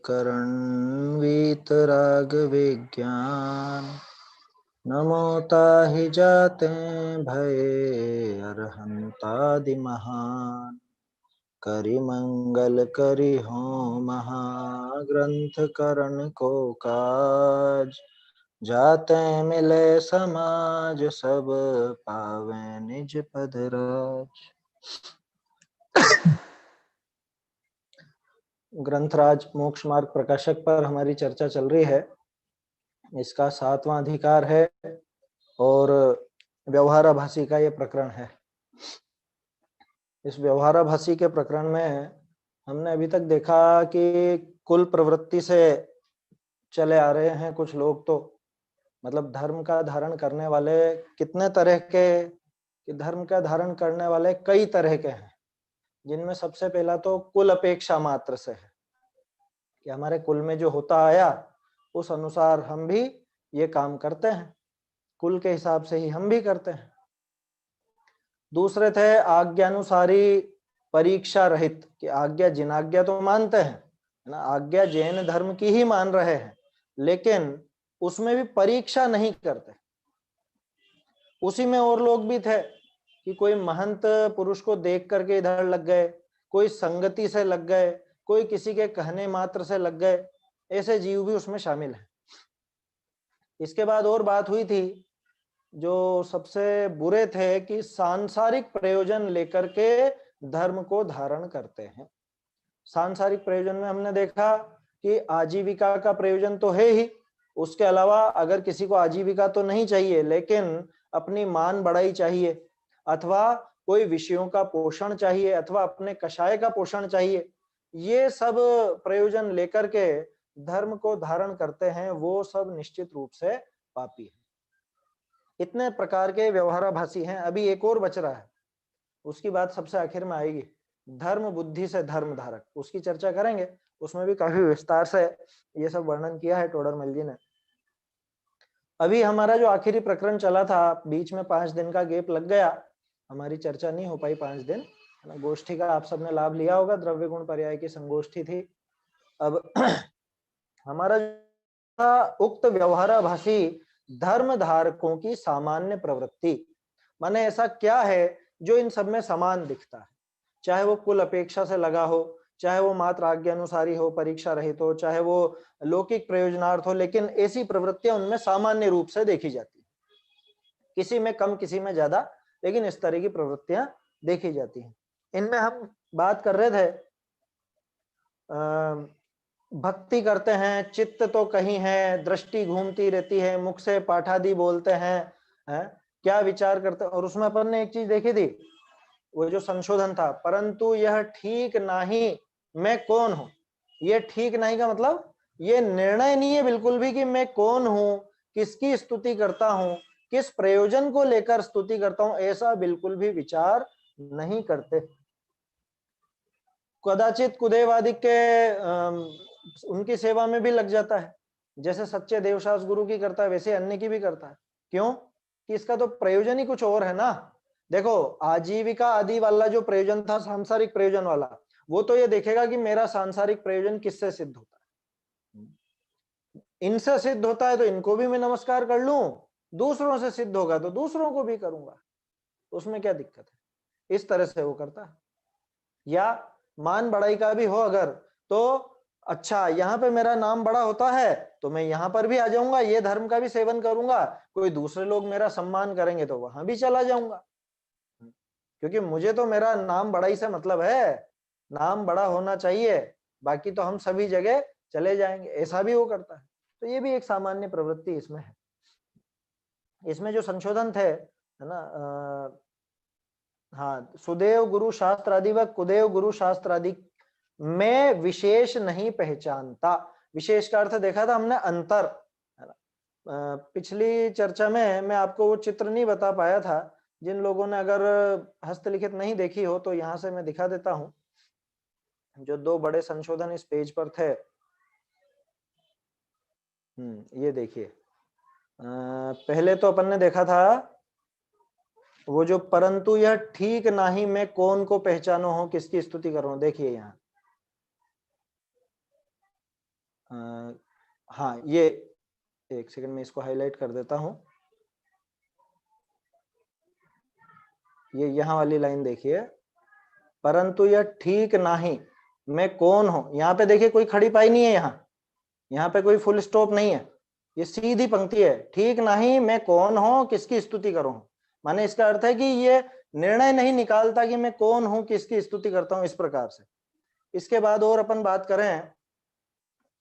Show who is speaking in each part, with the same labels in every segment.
Speaker 1: करण वीतराग विज्ञान नमो ताहि जाते भये अरहंतादि महान करि मंगल करि हो महाग्रंथ करण को काज जाते मिले समाज सब पावे निज पद राज। ग्रंथराज मोक्ष मार्ग प्रकाशक पर हमारी चर्चा चल रही है। इसका 7वां अधिकार है और व्यवहाराभासी का ये प्रकरण है। इस व्यवहाराभासी के प्रकरण में हमने अभी तक देखा कि कुल प्रवृत्ति से चले आ रहे हैं कुछ लोग, तो मतलब धर्म का धारण करने वाले कितने तरह के, कि धर्म का धारण करने वाले कई तरह के हैं, जिनमें सबसे पहला तो कुल अपेक्षा मात्र से है कि हमारे कुल में जो होता आया उस अनुसार हम भी ये काम करते हैं, कुल के हिसाब से ही हम भी करते हैं। दूसरे थे आज्ञानुसारी परीक्षा रहित, कि आज्ञा जिन आज्ञा तो मानते हैं ना, आज्ञा जैन धर्म की ही मान रहे हैं, लेकिन उसमें भी परीक्षा नहीं करते। उसी में और लोग भी थे कि कोई महंत पुरुष को देख करके इधर लग गए, कोई संगति से लग गए, कोई किसी के कहने मात्र से लग गए, ऐसे जीव भी उसमें शामिल हैं। इसके बाद और बात हुई थी, जो सबसे बुरे थे कि सांसारिक प्रयोजन लेकर के धर्म को धारण करते हैं। सांसारिक प्रयोजन में हमने देखा कि आजीविका का प्रयोजन तो है ही, उसके अलावा अगर किसी को आजीविका तो नहीं चाहिए लेकिन अपनी मान बढ़ाई चाहिए, अथवा कोई विषयों का पोषण चाहिए, अथवा अपने कषाय का पोषण चाहिए, ये सब प्रयोजन लेकर के धर्म को धारण करते हैं, वो सब निश्चित रूप से पापी है। इतने प्रकार के व्यवहाराभासी हैं। अभी एक और बच रहा है, उसकी बात सबसे आखिर में आएगी, धर्म बुद्धि से धर्म धारक, उसकी चर्चा करेंगे। उसमें भी काफी विस्तार से ये सब वर्णन किया है टोडरमल जी ने। अभी हमारा जो आखिरी प्रकरण चला था, बीच में 5 दिन का गैप लग गया, हमारी चर्चा नहीं हो पाई 5 दिन, है ना। गोष्ठी का आप सबने लाभ लिया होगा, द्रव्य गुण पर्याय की संगोष्ठी थी। अब हमारा उक्त व्यवहाराभासी धर्म धारकों की सामान्य प्रवृत्ति, माने ऐसा क्या है जो इन सब में समान दिखता है, चाहे वो कुल अपेक्षा से लगा हो, चाहे वो मात्र आज्ञा अनुसारी हो, परीक्षा रहित हो, चाहे वो लौकिक प्रयोजनार्थ हो, लेकिन ऐसी प्रवृत्तियां उनमें सामान्य रूप से देखी जाती है, किसी में कम किसी में ज्यादा, लेकिन इस तरह की प्रवृत्तियां देखी जाती हैं। इनमें हम बात कर रहे थे, भक्ति करते हैं, चित्त तो कहीं है, दृष्टि घूमती रहती है, मुख से पाठादि बोलते हैं, क्या विचार करते हैं। और उसमें अपन ने एक चीज देखी थी, वो जो संशोधन था, परंतु यह ठीक नहीं मैं कौन हूं। ये ठीक नहीं का मतलब ये निर्णय नहीं है बिल्कुल भी कि मैं कौन हूं, किसकी स्तुति करता हूं, किस प्रयोजन को लेकर स्तुति करता हूं, ऐसा बिल्कुल भी विचार नहीं करते। कदाचित कुदेवादि के उनकी सेवा में भी लग जाता है, जैसे सच्चे देवशास गुरु की करता है वैसे अन्य की भी करता है। क्यों? कि इसका तो प्रयोजन ही कुछ और है ना। देखो, आजीविका आदि वाला जो प्रयोजन था, सांसारिक प्रयोजन वाला, वो तो ये देखेगा कि मेरा सांसारिक प्रयोजन किससे सिद्ध होता है। इनसे सिद्ध होता है तो इनको भी मैं नमस्कार कर लूं, दूसरों से सिद्ध होगा तो दूसरों को भी करूंगा, उसमें क्या दिक्कत है। इस तरह से वो करता है। या मान बढ़ाई का भी हो अगर, तो अच्छा यहाँ पे मेरा नाम बड़ा होता है तो मैं यहाँ पर भी आ जाऊंगा, ये धर्म का भी सेवन करूंगा, कोई दूसरे लोग मेरा सम्मान करेंगे तो वहां भी चला जाऊंगा, क्योंकि मुझे तो मेरा नाम बड़ाई से मतलब है, नाम बड़ा होना चाहिए, बाकी तो हम सभी जगह चले जाएंगे, ऐसा भी वो करता है। तो ये भी एक सामान्य प्रवृत्ति इसमें है। इसमें जो संशोधन थे, है ना, हाँ, सुदेव गुरु शास्त्र आदि व कुदेव गुरु शास्त्र आदि में विशेष नहीं पहचानता। विशेष का अर्थ देखा था हमने अंतर, है ना। पिछली चर्चा में मैं आपको वो चित्र नहीं बता पाया था, जिन लोगों ने अगर हस्तलिखित नहीं देखी हो तो यहाँ से मैं दिखा देता हूँ। जो 2 बड़े संशोधन इस पेज पर थे, ये देखिए। पहले तो अपन ने देखा था वो जो परंतु यह ठीक नहीं मैं कौन को पहचानो हो, किसकी स्तुति करो, देखिए यहाँ हाँ, ये एक सेकंड में इसको हाईलाइट कर देता हूं। ये यहाँ वाली लाइन देखिए, परंतु यह ठीक नहीं, मैं कौन हूं। यहाँ पे देखिए कोई खड़ी पाई नहीं है, यहाँ पे कोई फुल स्टॉप नहीं है, ये सीधी पंक्ति है। ठीक नहीं, मैं कौन हूं, किसकी स्तुति करूं। माने इसका अर्थ है कि ये निर्णय नहीं निकालता कि मैं कौन हूं, किसकी स्तुति करता हूं, इस प्रकार से। इसके बाद और अपन बात करें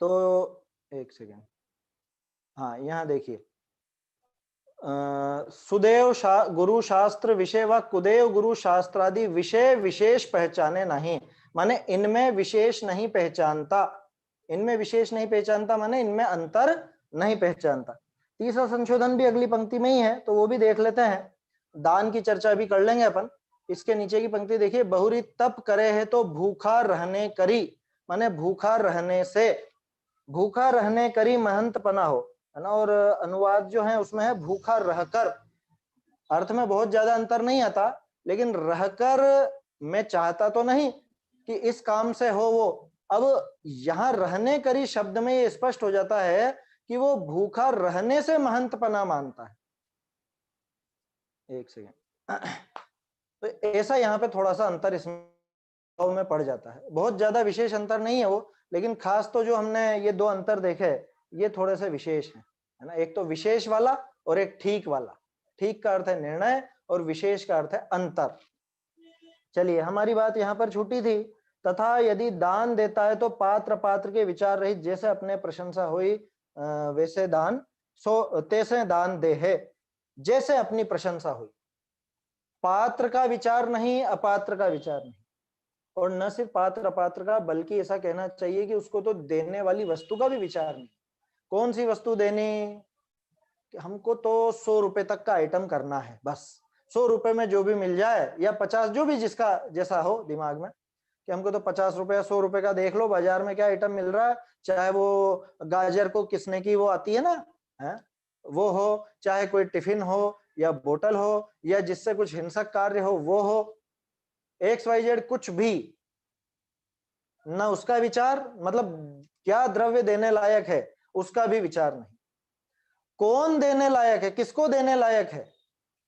Speaker 1: तो एक सेकेंड, हाँ यहाँ देखिए, सुदेव गुरु शास्त्र विषय व कुदेव गुरु शास्त्रादि विषय विशेष पहचाने नहीं। माने इनमें विशेष नहीं पहचानता, इनमें विशेष नहीं पहचानता माने इनमें अंतर नहीं पहचानता। तीसरा संशोधन भी अगली पंक्ति में ही है, तो वो भी देख लेते हैं। दान की चर्चा भी कर लेंगे अपन। इसके नीचे की पंक्ति देखिए, बहुरी तप करे है तो भूखा रहने करी, माने भूखा रहने से, भूखा रहने करी महंत पना हो, है ना। और अनुवाद जो है उसमें है भूखा रहकर। अर्थ में बहुत ज्यादा अंतर नहीं आता, लेकिन रहकर मैं चाहता तो नहीं कि इस काम से हो वो। अब यहां रहने करी शब्द में ये स्पष्ट हो जाता है कि वो भूखा रहने से महंत पना मानता है। एक सेकेंड, तो ऐसा यहाँ पे थोड़ा सा अंतर इसमें में पड़ जाता है। बहुत ज्यादा विशेष अंतर नहीं है वो, लेकिन खास तो जो हमने ये दो अंतर देखे ये थोड़े से विशेष हैं, है ना। एक तो विशेष वाला और एक ठीक वाला। ठीक का अर्थ है निर्णय और विशेष का अर्थ है अंतर। चलिए, हमारी बात यहाँ पर छूटी थी। तथा यदि दान देता है तो पात्र पात्र के विचार रहित, जैसे अपने प्रशंसा हुई वैसे दान, सो तैसे दान दे है, जैसे अपनी प्रशंसा हुई। पात्र का विचार नहीं, अपात्र का विचार नहीं, और न सिर्फ पात्र अपात्र का, बल्कि ऐसा कहना चाहिए कि उसको तो देने वाली वस्तु का भी विचार नहीं। कौन सी वस्तु देनी, कि हमको तो 100 रुपए तक का आइटम करना है, बस 100 रुपए में जो भी मिल जाए, या 50, जो भी जिसका जैसा हो दिमाग में, कि हमको तो 50 रुपए या 100 रुपए का देख लो बाजार में क्या आइटम मिल रहा है, चाहे वो गाजर को किसने की वो आती है ना, है वो हो, चाहे कोई टिफिन हो या बोतल हो, या जिससे कुछ हिंसक कार्य हो वो हो, XYZ कुछ भी ना, उसका विचार, मतलब क्या द्रव्य देने लायक है उसका भी विचार नहीं। कौन देने लायक है, किसको देने लायक है,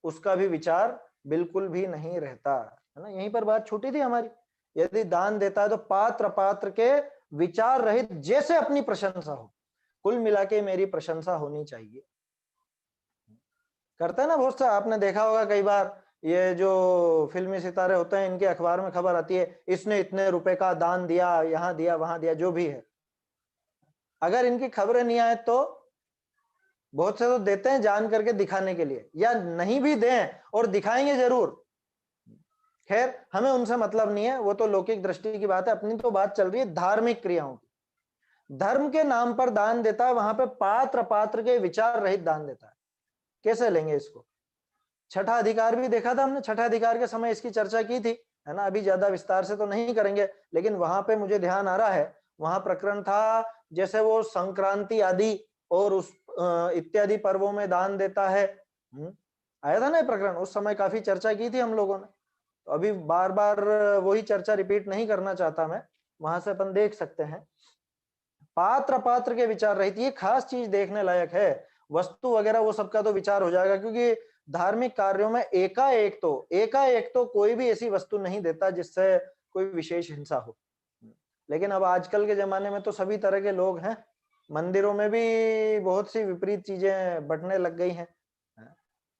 Speaker 1: उसका भी विचार बिल्कुल भी नहीं रहता, है ना। यहीं पर बात छूटी थी हमारी। यदि दान देता है तो पात्र पात्र के विचार रहित, जैसे अपनी प्रशंसा हो। कुल मिला के मेरी प्रशंसा होनी चाहिए। करते हैं ना बहुत सा, आपने देखा होगा कई बार, ये जो फिल्मी सितारे होते हैं इनके अखबार में खबर आती है, इसने इतने रुपए का दान दिया, यहाँ दिया वहां दिया, जो भी है। अगर इनकी खबरें नहीं आए तो बहुत से तो देते हैं जान करके दिखाने के लिए, या नहीं भी दें और दिखाएंगे जरूर। खैर, हमें उनसे मतलब नहीं है, वो तो लौकिक दृष्टि की बात है। अपनी तो बात चल रही है धार्मिक क्रियाओं की। धर्म के नाम पर दान देता है, वहां पे पात्र पात्र के विचार रहित दान देता है। कैसे लेंगे इसको। छठा अधिकार भी देखा था हमने, छठा अधिकार के समय इसकी चर्चा की थी, है ना। अभी ज्यादा विस्तार से तो नहीं करेंगे, लेकिन वहां पे मुझे ध्यान आ रहा है, वहां प्रकरण था जैसे वो संक्रांति आदि और उस इत्यादि पर्वों में दान देता है। आया था ना ये प्रकरण, उस समय काफी चर्चा की थी हम लोगों ने। तो अभी बार बार वही चर्चा रिपीट नहीं करना चाहता मैं, वहां से अपन देख सकते हैं। पात्र पात्र के विचार रहित, ये खास चीज देखने लायक है। वस्तु वगैरह वो सबका तो विचार हो जाएगा, क्योंकि धार्मिक कार्यों में एकाएक तो कोई भी ऐसी वस्तु नहीं देता जिससे कोई विशेष हिंसा हो। लेकिन अब आजकल के जमाने में तो सभी तरह के लोग हैं। मंदिरों में भी बहुत सी विपरीत चीजें बटने लग गई हैं,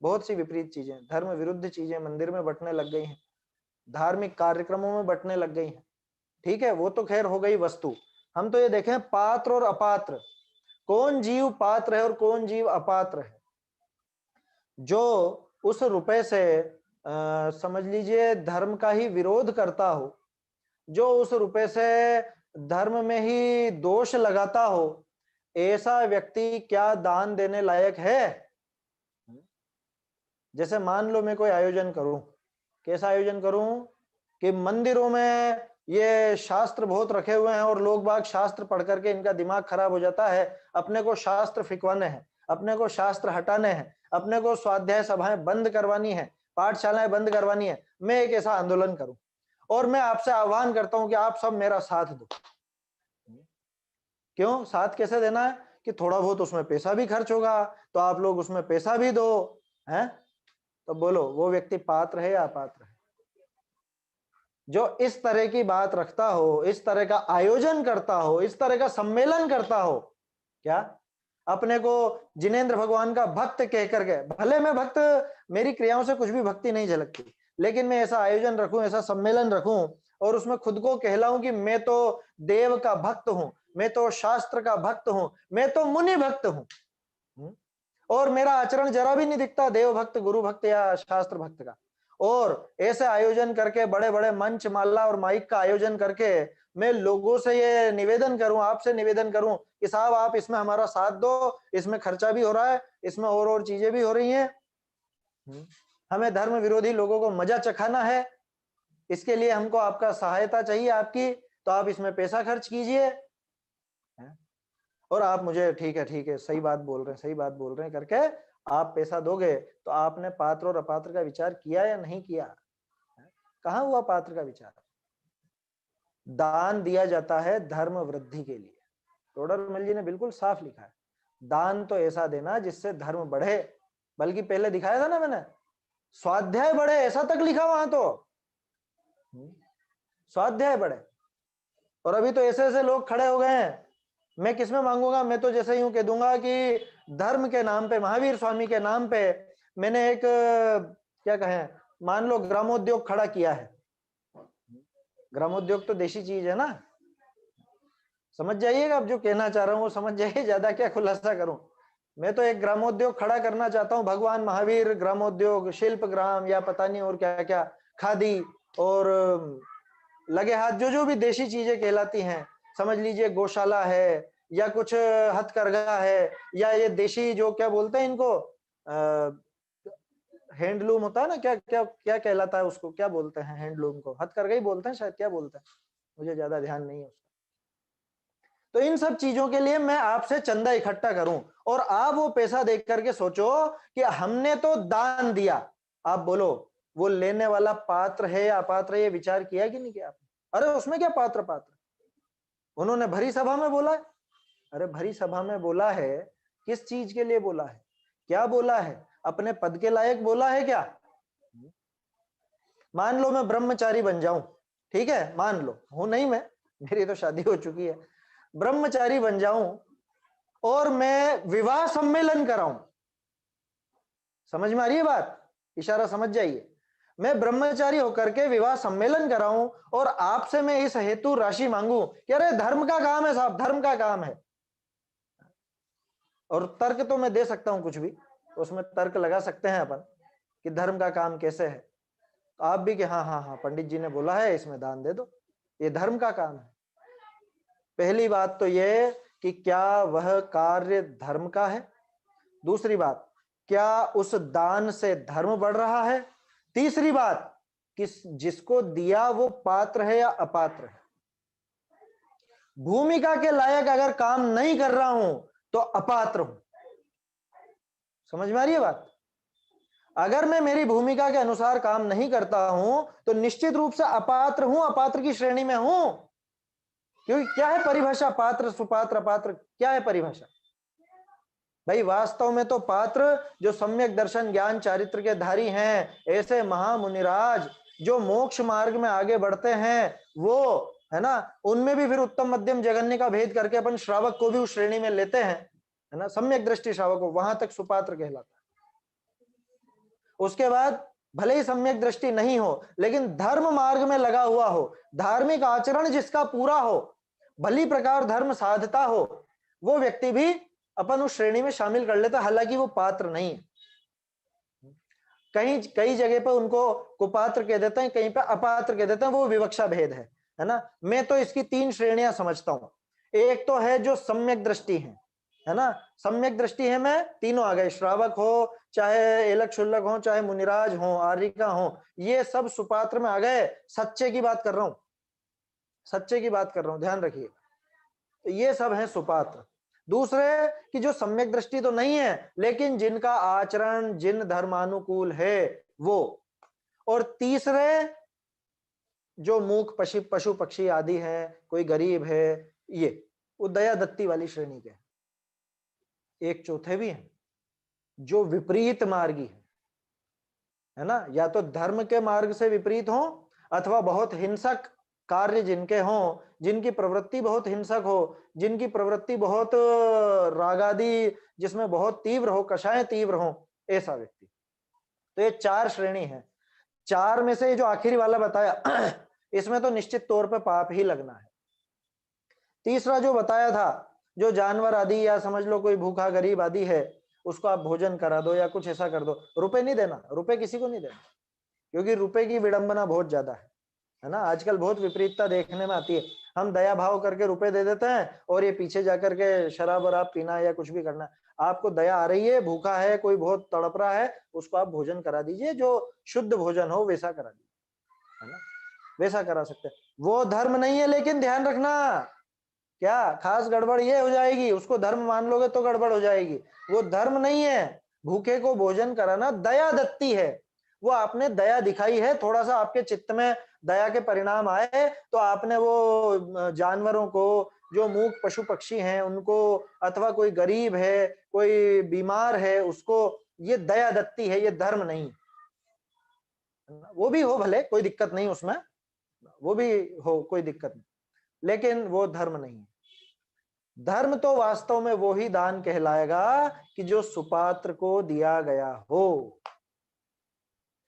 Speaker 1: बहुत सी विपरीत चीजें, धर्म विरुद्ध चीजें मंदिर में बटने लग गई हैं, धार्मिक कार्यक्रमों में बटने लग गई हैं। ठीक है, वो तो खैर हो गई वस्तु। हम तो ये देखें पात्र और अपात्र, कौन जीव पात्र है और कौन जीव अपात्र है। जो उस रुपए से समझ लीजिए धर्म का ही विरोध करता हो, जो उस रुपए से धर्म में ही दोष लगाता हो, ऐसा व्यक्ति क्या दान देने लायक है। जैसे मान लो मैं कोई आयोजन करूं, कैसा आयोजन करूं कि मंदिरों में ये शास्त्र बहुत रखे हुए हैं और लोग बाग शास्त्र पढ़ करके इनका दिमाग खराब हो जाता है, अपने को शास्त्र फिकवाने हैं, अपने को शास्त्र हटाने हैं, अपने को स्वाध्याय सभाएं बंद करवानी है, पाठशालाएं बंद करवानी है। मैं एक ऐसा आंदोलन करूं और मैं आपसे आह्वान करता हूं कि आप सब मेरा साथ दो। क्यों? साथ कैसे देना है कि थोड़ा बहुत उसमें पैसा भी खर्च होगा, तो आप लोग उसमें पैसा भी दो, हैं? तो बोलो वो व्यक्ति पात्र है या अपात्र है? जो इस तरह की बात रखता हो, इस तरह का आयोजन करता हो, इस तरह का सम्मेलन करता हो, क्या अपने को जिनेंद्र भगवान का भक्त कह करके, भले मैं भक्त, मेरी क्रियाओं से कुछ भी भक्ति नहीं झलकती, लेकिन मैं ऐसा आयोजन रखूं, ऐसा सम्मेलन रखूं और उसमें खुद को कहलाऊं कि मैं तो देव का भक्त हूं, मैं तो शास्त्र का भक्त हूं, मैं तो मुनि भक्त हूं, और मेरा आचरण जरा भी नहीं दिखता देव भक्त, गुरु भक्त या शास्त्र भक्त का, और ऐसे आयोजन करके बड़े बड़े मंच माला और माइक का आयोजन करके मैं लोगों से ये निवेदन करूं, आपसे निवेदन करूं कि साहब आप इसमें हमारा साथ दो, इसमें खर्चा भी हो रहा है, इसमें और चीजें भी हो रही हैं, हमें धर्म विरोधी लोगों को मजा चखाना है, इसके लिए हमको आपका सहायता चाहिए आपकी, तो आप इसमें पैसा खर्च कीजिए, और आप मुझे ठीक है सही बात बोल रहे हैं, सही बात बोल रहे हैं करके आप पैसा दोगे, तो आपने पात्र और अपात्र का विचार किया या नहीं किया? कहां हुआ पात्र का विचार? दान दिया जाता है धर्म वृद्धि के लिए, टोडरमल जी ने बिल्कुल साफ लिखा है, दान तो ऐसा देना जिससे धर्म बढ़े, बल्कि पहले दिखाया था ना मैंने, स्वाध्याय बढ़े, ऐसा तक लिखा वहां तो, स्वाध्याय बढ़े। और अभी तो ऐसे ऐसे लोग खड़े हो गए हैं, मैं किसमें मांगूंगा? मैं तो जैसे यूं कह दूंगा कि धर्म के नाम पे, महावीर स्वामी के नाम पे मैंने एक क्या कहें, मान लो ग्रामोद्योग खड़ा किया है, ग्रामोद्योग तो देशी चीज है ना, समझ जाइएगा, अब जो कहना चाह रहा हूं वो समझ जाइए, ज्यादा क्या खुलासा करूं। मैं तो एक ग्रामोद्योग खड़ा करना चाहता हूं, भगवान महावीर ग्रामोद्योग, शिल्प ग्राम या पता नहीं और क्या क्या, खादी और लगे हाथ, जो जो भी देशी चीजें कहलाती हैं, समझ लीजिए गौशाला है या कुछ हथकरघा है, या ये देशी जो क्या बोलते हैं इनको, हैंडलूम होता है ना, क्या क्या क्या कहलाता है उसको, क्या बोलते हैं हैंडलूम को? हथकरघा ही बोलते हैं शायद, क्या बोलते हैं, मुझे ज्यादा ध्यान नहीं है उसका। तो इन सब चीजों के लिए मैं आपसे चंदा इकट्ठा करूं, और आप वो पैसा देख करके सोचो कि हमने तो दान दिया, आप बोलो वो लेने वाला पात्र है या अपात्र है, ये विचार किया कि नहीं किया आपने? अरे उसमें क्या पात्र पात्र, उन्होंने भरी सभा में बोला है, अरे भरी सभा में बोला है, किस चीज के लिए बोला है, क्या बोला है? अपने पद के लायक बोला है क्या? मान लो मैं ब्रह्मचारी बन जाऊं, ठीक है, मान लो, हूं नहीं मैं, मेरी तो शादी हो चुकी है, ब्रह्मचारी बन जाऊं और मैं विवाह सम्मेलन कराऊं, समझ में आ रही है बात? इशारा समझ जाइए, मैं ब्रह्मचारी होकर के विवाह सम्मेलन कराऊं और आपसे मैं इस हेतु राशि मांगू कि अरे धर्म का काम है साहब, धर्म का काम है, और तर्क तो मैं दे सकता हूं कुछ भी, उसमें तर्क लगा सकते हैं अपन कि धर्म का काम कैसे है, तो आप भी कि हाँ हाँ हाँ पंडित जी ने बोला है इसमें दान दे दो, ये धर्म का काम है। पहली बात तो ये कि क्या वह कार्य धर्म का है, दूसरी बात क्या उस दान से धर्म बढ़ रहा है, तीसरी बात कि जिसको दिया वो पात्र है या अपात्र है। भूमिका के लायक अगर काम नहीं कर रहा हूं तो अपात्र हूं, समझ में आ रही है बात? अगर मैं मेरी भूमिका के अनुसार काम नहीं करता हूं तो निश्चित रूप से अपात्र हूं, अपात्र की श्रेणी में हूं, क्योंकि क्या है परिभाषा, पात्र सुपात्र अपात्र, क्या है परिभाषा भाई? वास्तव में तो पात्र जो सम्यक दर्शन ज्ञान चारित्र के धारी हैं, ऐसे महामुनिराज जो मोक्ष मार्ग में आगे बढ़ते हैं, वो है ना, उनमें भी फिर उत्तम मध्यम जघन्य का भेद करके अपन श्रावक को भी उस श्रेणी में लेते हैं, है ना, सम्यक दृष्टि श्रावक को, वहां तक सुपात्र कहलाता है। उसके बाद भले ही सम्यक दृष्टि नहीं हो लेकिन धर्म मार्ग में लगा हुआ हो, धार्मिक आचरण जिसका पूरा हो, भली प्रकार धर्म साधता हो, वो व्यक्ति भी अपन उस श्रेणी में शामिल कर लेता, हालांकि वो पात्र नहीं है। कहीं कई जगह पर उनको कुपात्र कह देते हैं, कहीं पर अपात्र कह देते हैं, वो विवक्षा भेद है ना। मैं तो इसकी तीन श्रेणियां समझता हूं, एक तो है जो सम्यक दृष्टि है ना, सम्यक दृष्टि है, मैं तीनों आ गए, श्रावक हो चाहे एलक शुल्लक हो चाहे मुनिराज हो आर्यिका हो, ये सब सुपात्र में आ गए, सच्चे की बात कर रहा हूं, सच्चे की बात कर रहा हूं, ध्यान रखिए, तो ये सब है सुपात्र। दूसरे कि जो सम्यक दृष्टि तो नहीं है लेकिन जिनका आचरण जिन धर्मानुकूल है वो, और तीसरे जो मूक पशु पशु पक्षी आदि हैं, कोई गरीब है, ये वो दया दत्ती वाली श्रेणी के हैं। एक चौथे भी हैं जो विपरीत मार्गी है ना, या तो धर्म के मार्ग से विपरीत हो अथवा बहुत हिंसक कार्य जिनके हों, जिनकी प्रवृत्ति बहुत हिंसक हो, जिनकी प्रवृत्ति बहुत रागादि जिसमें बहुत तीव्र हो, कषाय तीव्र हो, ऐसा व्यक्ति। तो ये 4 श्रेणी है। 4 में से जो आखिरी वाला बताया इसमें तो निश्चित तौर पे पाप ही लगना है। तीसरा जो बताया था, जो जानवर आदि या समझ लो कोई भूखा गरीब आदि है, उसको आप भोजन करा दो या कुछ ऐसा कर दो, रुपए नहीं देना, रुपए किसी को नहीं देना, क्योंकि रुपए की विडंबना बहुत ज्यादा है ना। आजकल बहुत विपरीतता देखने में आती है। हम दया भाव करके रुपए दे देते हैं और ये पीछे जाकर के शराब वराब पीना या कुछ भी करना। आपको दया आ रही है, भूखा है, कोई बहुत तड़प रहा है, उसको आप भोजन करा दीजिए, जो शुद्ध भोजन हो वैसा करा दीजिए, है ना, वैसा करा सकते हैं। वो धर्म नहीं है, लेकिन ध्यान रखना क्या खास गड़बड़ ये हो जाएगी, उसको धर्म मान लोगे तो गड़बड़ हो जाएगी। वो धर्म नहीं है, भूखे को भोजन कराना दया दत्ती है। वो आपने दया दिखाई है, थोड़ा सा आपके चित्त में दया के परिणाम आए तो आपने वो जानवरों को, जो मूक पशु पक्षी हैं उनको, अथवा कोई गरीब है, कोई बीमार है उसको, ये दया दत्ती है, ये धर्म नहीं। वो भी हो भले, कोई दिक्कत नहीं उसमें, वो भी हो, कोई दिक्कत नहीं, लेकिन वो धर्म नहीं है। धर्म तो वास्तव में वो ही दान कहलाएगा कि जो सुपात्र को दिया गया हो,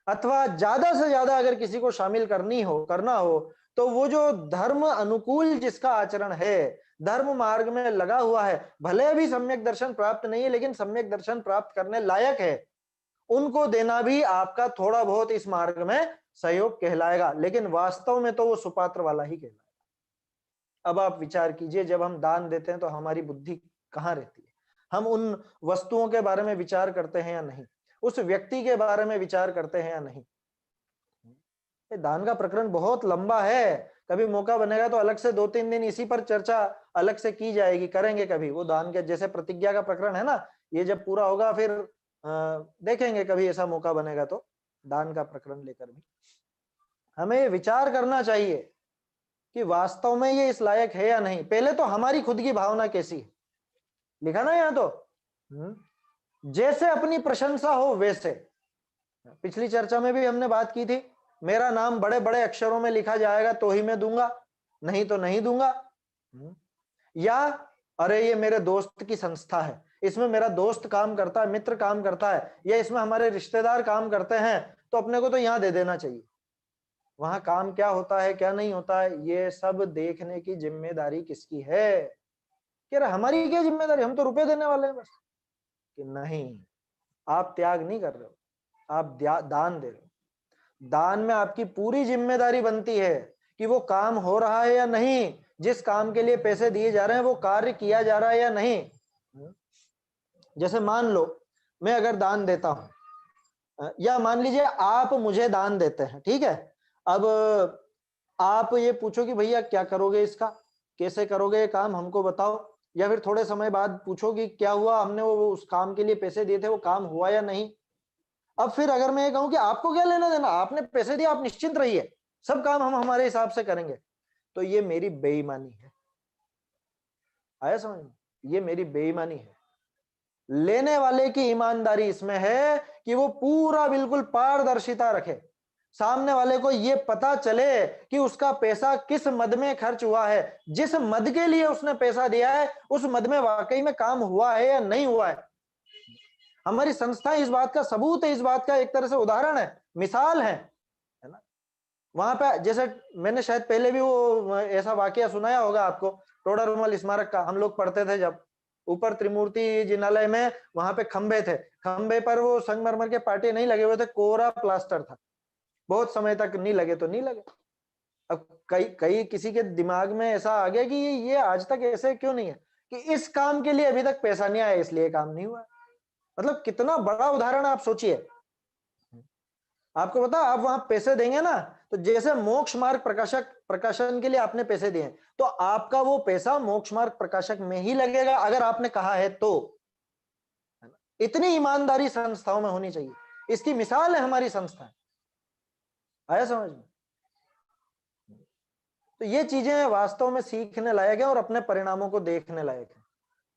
Speaker 1: अथवा ज्यादा से ज्यादा अगर किसी को शामिल करना हो तो वो जो धर्म अनुकूल जिसका आचरण है, धर्म मार्ग में लगा हुआ है, भले अभी सम्यक दर्शन प्राप्त नहीं है लेकिन सम्यक दर्शन प्राप्त करने लायक है, उनको देना भी आपका थोड़ा बहुत इस मार्ग में सहयोग कहलाएगा, लेकिन वास्तव में तो वो सुपात्र वाला ही कहलाएगा। अब आप विचार कीजिए, जब हम दान देते हैं तो हमारी बुद्धि कहाँ रहती है? हम उन वस्तुओं के बारे में विचार करते हैं या नहीं, उस व्यक्ति के बारे में विचार करते हैं या नहीं? ये दान का प्रकरण बहुत लंबा है, कभी मौका बनेगा तो अलग से 2-3 दिन इसी पर चर्चा अलग से की जाएगी, करेंगे कभी। वो दान के जैसे प्रतिज्ञा का प्रकरण है ना, ये जब पूरा होगा फिर देखेंगे, कभी ऐसा मौका बनेगा तो दान का प्रकरण लेकर भी हमें विचार करना चाहिए कि वास्तव में ये इस लायक है या नहीं। पहले तो हमारी खुद की भावना कैसी है, लिखा ना यहाँ तो, जैसे अपनी प्रशंसा हो वैसे। पिछली चर्चा में भी हमने बात की थी, मेरा नाम बड़े बड़े अक्षरों में लिखा जाएगा तो ही मैं दूंगा, नहीं तो नहीं दूंगा। या अरे ये मेरे दोस्त की संस्था है, इसमें मेरा दोस्त काम करता है, मित्र काम करता है, या इसमें हमारे रिश्तेदार काम करते हैं, तो अपने को तो यहां दे देना चाहिए। वहां काम क्या होता है क्या नहीं होता है, ये सब देखने की जिम्मेदारी किसकी है? कह रहा हमारी क्या जिम्मेदारी, हम तो रुपए देने वाले हैं बस। कि नहीं, आप त्याग नहीं कर रहे हो, आप दान दे रहे हो। दान में आपकी पूरी जिम्मेदारी बनती है कि वो काम हो रहा है या नहीं, जिस काम के लिए पैसे दिए जा रहे हैं वो कार्य किया जा रहा है या नहीं। जैसे मान लो मैं अगर दान देता हूं, या मान लीजिए आप मुझे दान देते हैं, ठीक है, अब आप ये पूछो कि भैया क्या करोगे इसका, कैसे करोगे ये काम, हमको बताओ। या फिर थोड़े समय बाद पूछो कि क्या हुआ, हमने वो उस काम के लिए पैसे दिए थे, वो काम हुआ या नहीं। अब फिर अगर मैं ये कहूं कि आपको क्या लेना देना, आपने पैसे दिए, आप निश्चिंत रहिए, सब काम हम हमारे हिसाब से करेंगे, तो ये मेरी बेईमानी है। आया समझ में? ये मेरी बेईमानी है। लेने वाले की ईमानदारी इसमें है कि वो पूरा बिल्कुल पारदर्शिता रखे, सामने वाले को ये पता चले कि उसका पैसा किस मद में खर्च हुआ है, जिस मद के लिए उसने पैसा दिया है उस मद में वाकई में काम हुआ है या नहीं हुआ है। हमारी संस्था इस बात का सबूत है, इस बात का एक तरह से उदाहरण है, मिसाल है ना। वहां पे जैसे मैंने शायद पहले भी वो ऐसा वाकया सुनाया होगा आपको, टोडरमल स्मारक का, हम लोग पढ़ते थे जब, ऊपर त्रिमूर्ति जिनालय में वहां पे खंबे थे, खंबे पर वो संगमरमर के पाटे नहीं लगे हुए थे, कोरा प्लास्टर था, बहुत समय तक नहीं लगे तो नहीं लगे। अब कई किसी के दिमाग में ऐसा आ गया कि ये आज तक ऐसे क्यों नहीं है, कि इस काम के लिए अभी तक पैसा नहीं आया इसलिए काम नहीं हुआ। मतलब कितना बड़ा उदाहरण आप सोचिए। आपको पता, आप वहां पैसे देंगे ना, तो जैसे मोक्ष मार्ग प्रकाशन के लिए आपने पैसे दिए, तो आपका वो पैसा मोक्ष मार्ग प्रकाशक में ही लगेगा अगर आपने कहा है तो। इतनी ईमानदारी संस्थाओं में होनी चाहिए, इसकी मिसाल है हमारी संस्था। आया समझ में? तो ये चीजें वास्तव में सीखने लायक है और अपने परिणामों को देखने लायक है।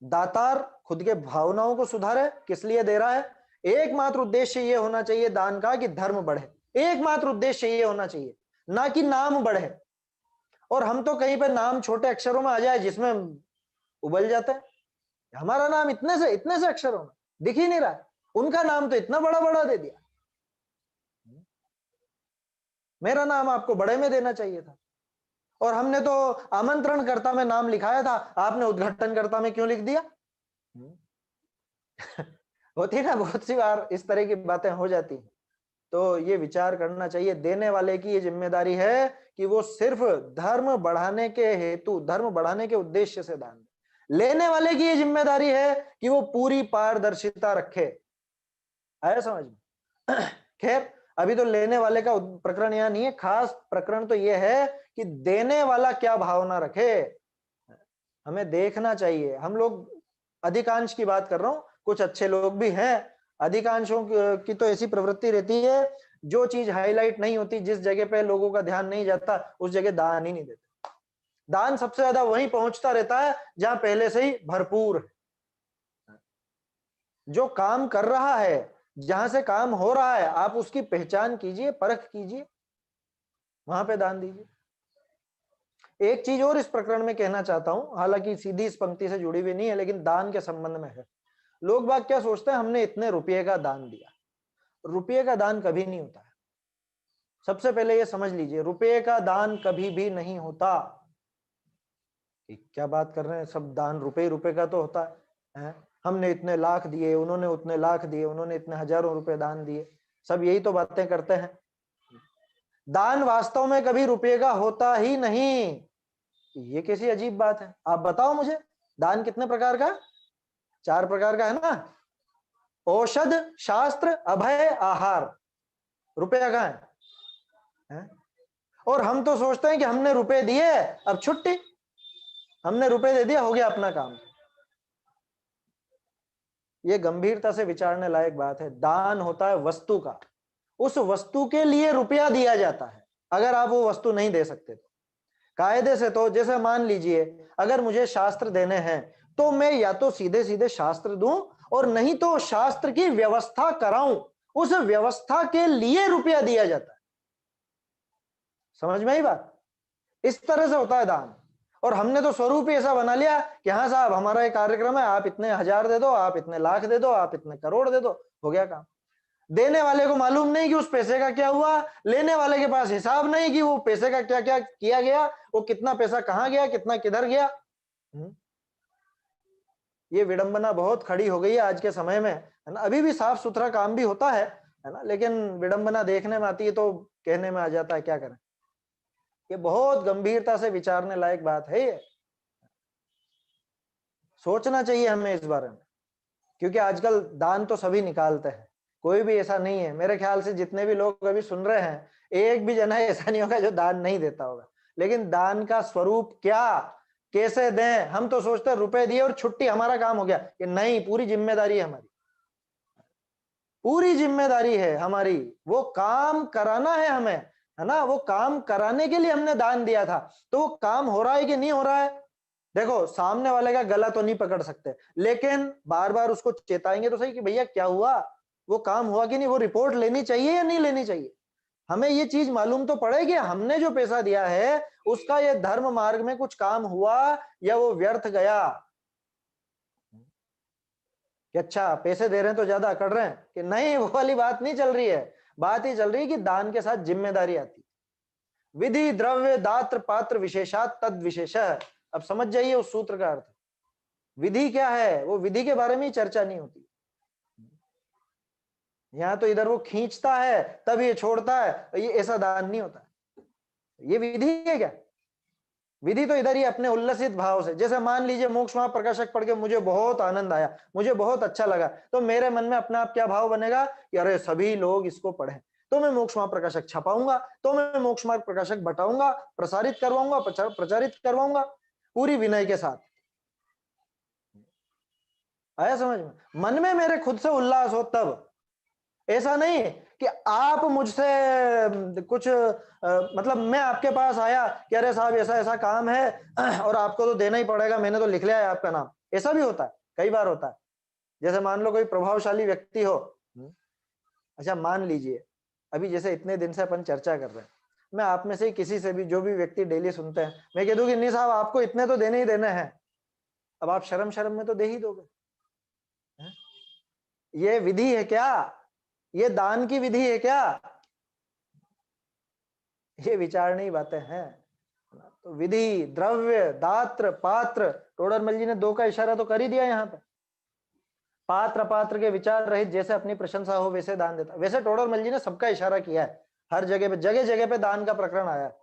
Speaker 1: दातार खुद के भावनाओं को सुधारे, किस लिए दे रहा है? एकमात्र उद्देश्य ये होना चाहिए दान का कि धर्म बढ़े, एकमात्र उद्देश्य ये होना चाहिए, ना कि नाम बढ़े। और हम तो कहीं पे नाम छोटे अक्षरों में आ जाए जिसमें उबल जाते हैं। हमारा नाम इतने से अक्षरों में दिख ही नहीं रहा है, उनका नाम तो इतना बड़ा बड़ा दे दिया। मेरा नाम आपको बड़े में देना चाहिए था, और हमने तो आमंत्रणकर्ता में नाम लिखाया था, आपने उद्घाटनकर्ता में क्यों लिख दिया? होती है ना, बहुत सी बार इस तरह की बातें हो जाती हैं। तो ये विचार करना चाहिए, देने वाले की ये जिम्मेदारी है कि वो सिर्फ धर्म बढ़ाने के हेतु, धर्म बढ़ाने के उद्देश्य से दान दे। लेने वाले की ये जिम्मेदारी है कि वो पूरी पारदर्शिता रखे। आया समझ में? खैर, अभी तो लेने वाले का प्रकरण यहाँ नहीं है, खास प्रकरण तो ये है कि देने वाला क्या भावना रखे। हमें देखना चाहिए, हम लोग अधिकांश की बात कर रहा हूं, कुछ अच्छे लोग भी हैं, अधिकांशों की तो ऐसी प्रवृत्ति रहती है, जो चीज हाईलाइट नहीं होती, जिस जगह पे लोगों का ध्यान नहीं जाता, उस जगह दान ही नहीं देते। दान सबसे ज्यादा वहीं पहुंचता रहता है जहां पहले से ही भरपूर है। जो काम कर रहा है, जहां से काम हो रहा है, आप उसकी पहचान कीजिए, परख कीजिए, वहां पे दान दीजिए। एक चीज और इस प्रकरण में कहना चाहता हूं, हालांकि सीधी इस पंक्ति से जुड़ी हुई नहीं है, लेकिन दान के संबंध में है। लोग बाग क्या सोचते हैं, हमने इतने रुपये का दान दिया। रुपये का दान कभी नहीं होता है। सबसे पहले ये समझ लीजिए, रुपये का दान कभी भी नहीं होता। क्या बात कर रहे हैं, सब दान रुपये रुपये का तो होता है? हमने इतने लाख दिए, उन्होंने उतने लाख दिए, उन्होंने इतने हजारों रुपए दान दिए, सब यही तो बातें करते हैं। दान वास्तव में कभी रुपये का होता ही नहीं। ये कैसी अजीब बात है? आप बताओ मुझे, दान कितने प्रकार का? 4 प्रकार का है ना? औषध, शास्त्र, अभय, आहार। रुपया कहाँ है? और हम तो सोचते हैं कि हमने रुपए दिए, अब छुट्टी, हमने रुपए दे दिया, हो गया अपना काम। ये गंभीरता से विचारने लायक बात है। दान होता है वस्तु का, उस वस्तु के लिए रुपया दिया जाता है। अगर आप वो वस्तु नहीं दे सकते तो कायदे से, तो जैसे मान लीजिए अगर मुझे शास्त्र देने हैं, तो मैं या तो सीधे सीधे शास्त्र दूं, और नहीं तो शास्त्र की व्यवस्था कराऊं, उस व्यवस्था के लिए रुपया दिया जाता है। समझ में आई बात? इस तरह से होता है दान। और हमने तो स्वरूप ही ऐसा बना लिया कि हाँ साहब, हमारा एक कार्यक्रम है, आप इतने हजार दे दो, आप इतने लाख दे दो, आप इतने करोड़ दे दो, हो गया काम। देने वाले को मालूम नहीं कि उस पैसे का क्या हुआ, लेने वाले के पास हिसाब नहीं कि वो पैसे का क्या क्या किया गया, वो कितना पैसा कहां गया, कितना किधर गया। ये विडंबना बहुत खड़ी हो गई है आज के समय में, है ना? अभी भी साफ सुथरा काम भी होता है ना? लेकिन विडंबना देखने में आती है तो कहने में आ जाता है, क्या करें। ये बहुत गंभीरता से विचारने लायक बात है, ये सोचना चाहिए हमें इस बारे में। क्योंकि आजकल दान तो सभी निकालते हैं, कोई भी ऐसा नहीं है, मेरे ख्याल से जितने भी लोग अभी सुन रहे हैं, एक भी जना ऐसा नहीं होगा जो दान नहीं देता होगा। लेकिन दान का स्वरूप क्या, कैसे दें? हम तो सोचते हैं रुपए दिए और छुट्टी, हमारा काम हो गया। कि नहीं, पूरी जिम्मेदारी है हमारी, पूरी जिम्मेदारी है हमारी, वो काम कराना है हमें, है ना? वो काम कराने के लिए हमने दान दिया था, तो वो काम हो रहा है कि नहीं हो रहा है? देखो, सामने वाले का गला तो नहीं पकड़ सकते, लेकिन बार बार उसको चेताएंगे तो सही कि भैया क्या हुआ, वो काम हुआ कि नहीं, वो रिपोर्ट लेनी चाहिए या नहीं लेनी चाहिए। हमें ये चीज मालूम तो पड़े कि हमने जो पैसा दिया है उसका ये धर्म मार्ग में कुछ काम हुआ या वो व्यर्थ गया। कि अच्छा पैसे दे रहे हैं तो ज्यादा अकड़ रहे हैं, कि नहीं, वो वाली बात नहीं चल रही है। बात ही चल रही है कि दान के साथ जिम्मेदारी आती है। विधि द्रव्य दात्र पात्र विशेषात तद विशेष। अब समझ जाइए उस सूत्र का अर्थ। विधि क्या है, वो विधि के बारे में ही चर्चा नहीं होती। यहाँ तो इधर वो खींचता है तब ये छोड़ता है, ये ऐसा दान नहीं होता। ये विधि है क्या? विधि तो इधर ही अपने उल्लसित भाव से, जैसे मान लीजिए मोक्ष महाप्रकाशक पढ़ के मुझे बहुत आनंद आया, मुझे बहुत अच्छा लगा, तो मेरे मन में अपने आप क्या भाव बनेगा कि अरे सभी लोग इसको पढ़ें, तो मैं मोक्ष महाप्रकाशक छपाऊंगा, तो मैं मोक्ष महाप्रकाशक बटाऊंगा, प्रसारित करवाऊंगा, प्रचारित करवाऊंगा, पूरी विनय के साथ। आया समझ में? मन में मेरे खुद से उल्लास हो तब, ऐसा नहीं कि आप मुझसे कुछ मतलब मैं आपके पास आया कि अरे साहब ऐसा ऐसा काम है और आपको तो देना ही पड़ेगा, मैंने तो लिख लिया है आपका नाम। ऐसा भी होता है, कई बार होता है। जैसे मान लो कोई प्रभावशाली व्यक्ति हो, अच्छा मान लीजिए अभी जैसे इतने दिन से अपन चर्चा कर रहे हैं, मैं आप में से किसी से भी, जो भी व्यक्ति डेली सुनते हैं, मैं कह दूं कि नहीं साहब आपको इतने तो देने ही देने हैं, अब आप शर्म शर्म में तो दे ही दोगे। ये विधि है क्या? ये दान की विधि है क्या? ये विचारणीय बातें हैं। तो विधि, द्रव्य, दात्र, पात्र, टोडरमल जी ने 2 का इशारा तो कर ही दिया यहाँ पे। पात्र पात्र के विचार रहित जैसे अपनी प्रशंसा हो वैसे दान देता। वैसे टोडरमल जी ने सबका इशारा किया है, हर जगह जगह पे दान का प्रकरण आया है।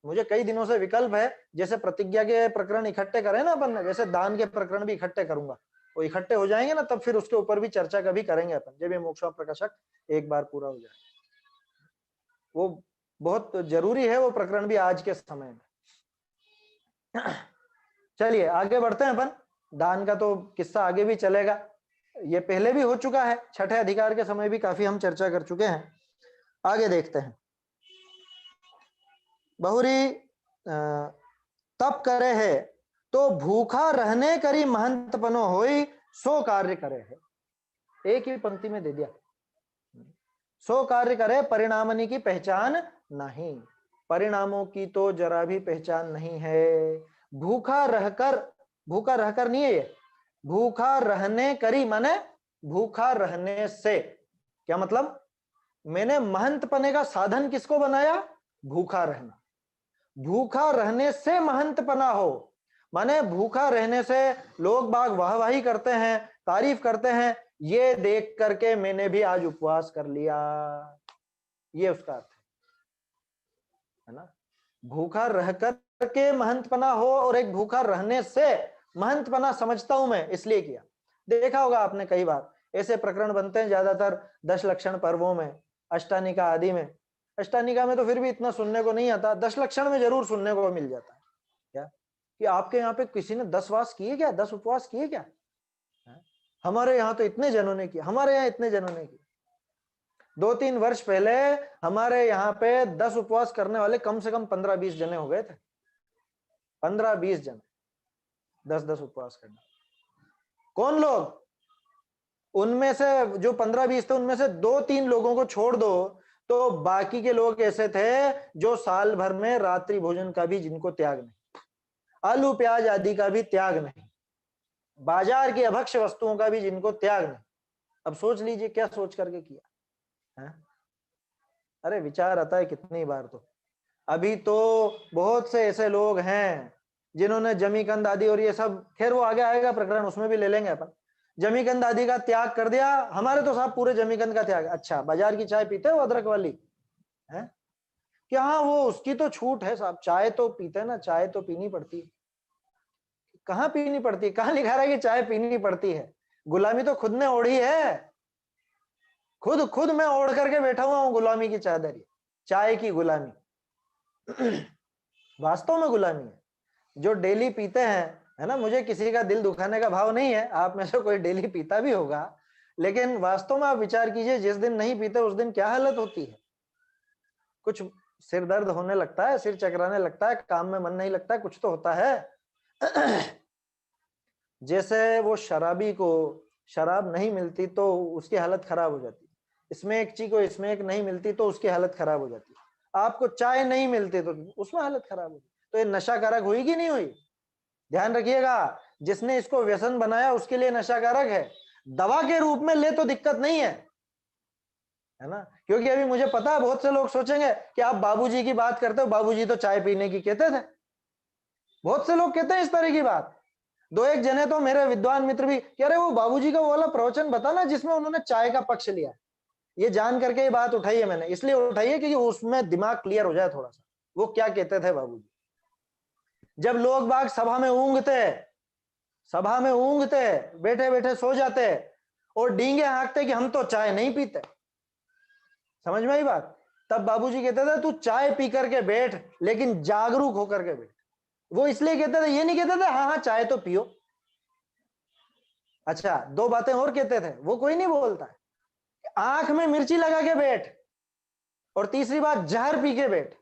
Speaker 1: मुझे कई दिनों से विकल्प है, जैसे प्रतिज्ञा के प्रकरण इकट्ठे करें ना अपन ने, वैसे दान के प्रकरण भी इकट्ठे करूंगा। वो इकट्ठे हो जाएंगे ना, तब फिर उसके ऊपर भी चर्चा कभी करेंगे अपन, जब ये मोक्ष प्रकाशक एक बार पूरा हो जाए। वो बहुत जरूरी है वो प्रकरण भी आज के समय में। चलिए आगे बढ़ते हैं अपन। दान का तो किस्सा आगे भी चलेगा, ये पहले भी हो चुका है, छठे अधिकार के समय भी काफी हम चर्चा कर चुके हैं। आगे देखते हैं। बहुरी तप करे है तो भूखा रहने करी महंत पनो होई, सो कार्य करे है। एक ही पंक्ति में दे दिया, सो कार्य करे परिणामनी की पहचान नहीं। परिणामों की तो जरा भी पहचान नहीं है। भूखा रहकर नहीं है ये, भूखा रहने करी माने भूखा रहने से। क्या मतलब? मैंने महंत पने का साधन किसको बनाया? भूखा रहना। भूखा रहने से महंत पना हो, माने भूखा रहने से लोग बाग वाहवाही करते हैं, तारीफ करते हैं, ये देख करके मैंने भी आज उपवास कर लिया, ये उसका अर्थ है ना। भूखा रह करके महंतपना हो और एक भूखा रहने से महंतपना समझता हूं मैं इसलिए किया। देखा होगा आपने कई बार ऐसे प्रकरण बनते हैं, ज्यादातर 10 लक्षण पर्वों में, अष्टानिका आदि में। अष्टानिका में तो फिर भी इतना सुनने को नहीं आता, 10 लक्षण में जरूर सुनने को मिल जाता है। क्या कि आपके यहाँ पे किसी ने 10 वास किए क्या, 10 उपवास किए क्या? हमारे यहाँ तो इतने जनों ने किया, हमारे यहाँ इतने जनों ने किया। 2-3 वर्ष पहले हमारे यहाँ पे 10 उपवास करने वाले कम से कम 15-20 जने हो गए थे। 15-20 जन 10-10 उपवास करना। कौन लोग? उनमें से जो 15-20 थे, उनमें से 2-3 लोगों को छोड़ दो तो बाकी के लोग ऐसे थे जो साल भर में रात्रि भोजन का भी जिनको त्याग नहीं, आलू प्याज आदि का भी त्याग नहीं, बाजार की अभक्ष्य वस्तुओं का भी जिनको त्याग नहीं। अब सोच लीजिए क्या सोच करके किया है? अरे विचार आता है कितनी बार। तो अभी तो बहुत से ऐसे लोग हैं जिन्होंने जमीकंद आदि और ये सब, खैर वो आगे आएगा प्रकरण, उसमें भी ले लेंगे अपन। जमीकंद आदि का त्याग कर दिया। हमारे तो साहब पूरे जमीकंद का त्याग। अच्छा, बाजार की चाय पीते हो अदरक वाली है क्या? हाँ, वो उसकी तो छूट है साहब, चाय तो पीते हैं ना, चाय तो पीनी पड़ती है। कहाँ पीनी पड़ती है? कहाँ लिखा रहा है कि चाय पीनी पड़ती है? गुलामी तो खुद ने ओढ़ी है, खुद मैं ओढ़ करके बैठा हुआ हूं गुलामी की चादर, चाय की गुलामी। वास्तव में गुलामी है। जो डेली पीते हैं, है ना, मुझे किसी का दिल दुखाने का भाव नहीं है, आप में से कोई डेली पीता भी होगा, लेकिन वास्तव में आप विचार कीजिए, जिस दिन नहीं पीते उस दिन क्या हालत होती है। कुछ सिर दर्द होने लगता है, सिर चकराने लगता है, काम में मन नहीं लगता है, कुछ तो होता है। जैसे वो शराबी को शराब नहीं मिलती तो उसकी हालत खराब हो जाती है, स्मैक को स्मैक नहीं मिलती तो उसकी हालत खराब हो जाती है, आपको चाय नहीं मिलती तो उसमें हालत खराब होगी। तो ये नशाकारक हुई कि नहीं हुई? ध्यान रखिएगा, जिसने इसको व्यसन बनाया उसके लिए नशाकारक है, दवा के रूप में ले तो दिक्कत नहीं है ना। क्योंकि अभी मुझे पता है बहुत से लोग सोचेंगे कि आप बाबूजी की बात करते हो, बाबूजी तो चाय पीने की कहते थे। बहुत से लोग कहते हैं इस तरह की बात। 2-1 जने तो मेरे विद्वान मित्र भी कह रहे, वो बाबूजी का वो वाला प्रवचन बताना जिसमें उन्होंने चाय का पक्ष लिया। ये जान करके ये बात उठाई है मैंने, इसलिए उठाई है क्योंकि उसमें दिमाग क्लियर हो जाए थोड़ा सा, वो क्या कहते थे बाबूजी। जब लोग बाग सभा में ऊँघते, बैठे बैठे सो जाते और डींगे हाँकते कि हम तो चाय नहीं पीते, समझ में आई बात, तब बाबूजी कहते थे तू चाय पी करके बैठ, लेकिन जागरूक होकर के बैठ। वो इसलिए कहते थे, ये नहीं कहते थे हाँ हाँ चाय तो पियो। अच्छा, 2 बातें और कहते थे, वो कोई नहीं बोलता है। आंख में मिर्ची लगा के बैठ, और तीसरी बात जहर पी के बैठ।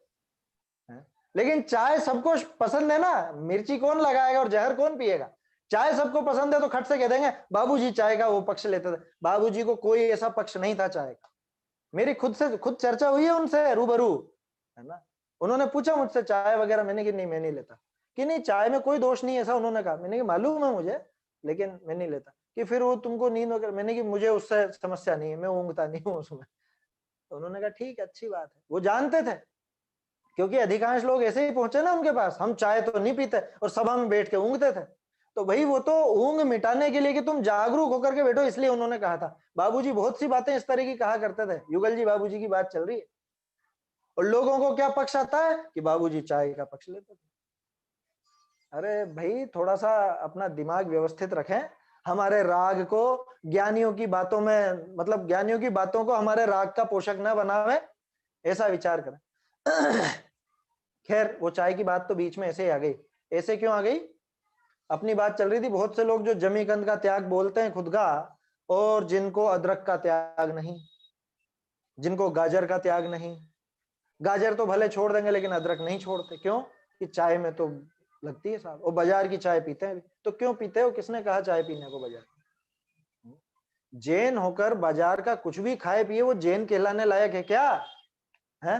Speaker 1: लेकिन चाय सबको पसंद है ना, मिर्ची कौन लगाएगा और जहर कौन पिएगा? चाय सबको पसंद है तो खट से कह देंगे बाबूजी चाय का वो पक्ष लेते थे। बाबूजी को कोई ऐसा पक्ष नहीं था चाय का। मेरी खुद चर्चा हुई है उनसे रूबरू, है ना। उन्होंने पूछा मुझसे चाय वगैरह, मैंने कि नहीं मैं नहीं लेता। कि नहीं चाय में कोई दोष नहीं ऐसा उन्होंने कहा। मैंने कि मालूम है मुझे, लेकिन मैं नहीं लेता। कि फिर वो तुमको नींद वगैरह, मैंने कि मुझे उससे समस्या नहीं है, मैं ऊँघता नहीं हूँ उसमें। तो उन्होंने कहा ठीक है, अच्छी बात है। वो जानते थे, क्योंकि अधिकांश लोग ऐसे ही पहुंचे ना उनके पास, हम चाय तो नहीं पीते और सभा में बैठ के ऊँघते थे। तो भाई वो तो ऊँघ मिटाने के लिए कि तुम जागरूक होकर के बैठो, इसलिए उन्होंने कहा था। बाबूजी बहुत सी बातें इस तरह की कहा करते थे, युगल जी बाबूजी की बात चल रही है। और लोगों को क्या पक्ष आता है कि बाबूजी चाय का पक्ष लेते थे। अरे भाई थोड़ा सा अपना दिमाग व्यवस्थित रखें, हमारे राग को ज्ञानियों की बातों में, मतलब ज्ञानियों की बातों को हमारे राग का पोषक न बनावे, ऐसा विचार करें। खैर वो चाय की बात तो बीच में ऐसे ही आ गई। ऐसे क्यों आ गई? अपनी बात चल रही थी, बहुत से लोग जो जमीकंद का त्याग बोलते हैं खुद का, और जिनको अदरक का त्याग नहीं, जिनको गाजर का त्याग नहीं। गाजर तो भले छोड़ देंगे लेकिन अदरक नहीं छोड़ते। क्यों? कि चाय में तो लगती है साहब, और बाजार की चाय पीते हैं। तो क्यों पीते हो? किसने कहा चाय पीने को बाजार? जैन होकर बाजार का कुछ भी खाए पिए, वो जैन कहलाने लायक है क्या? है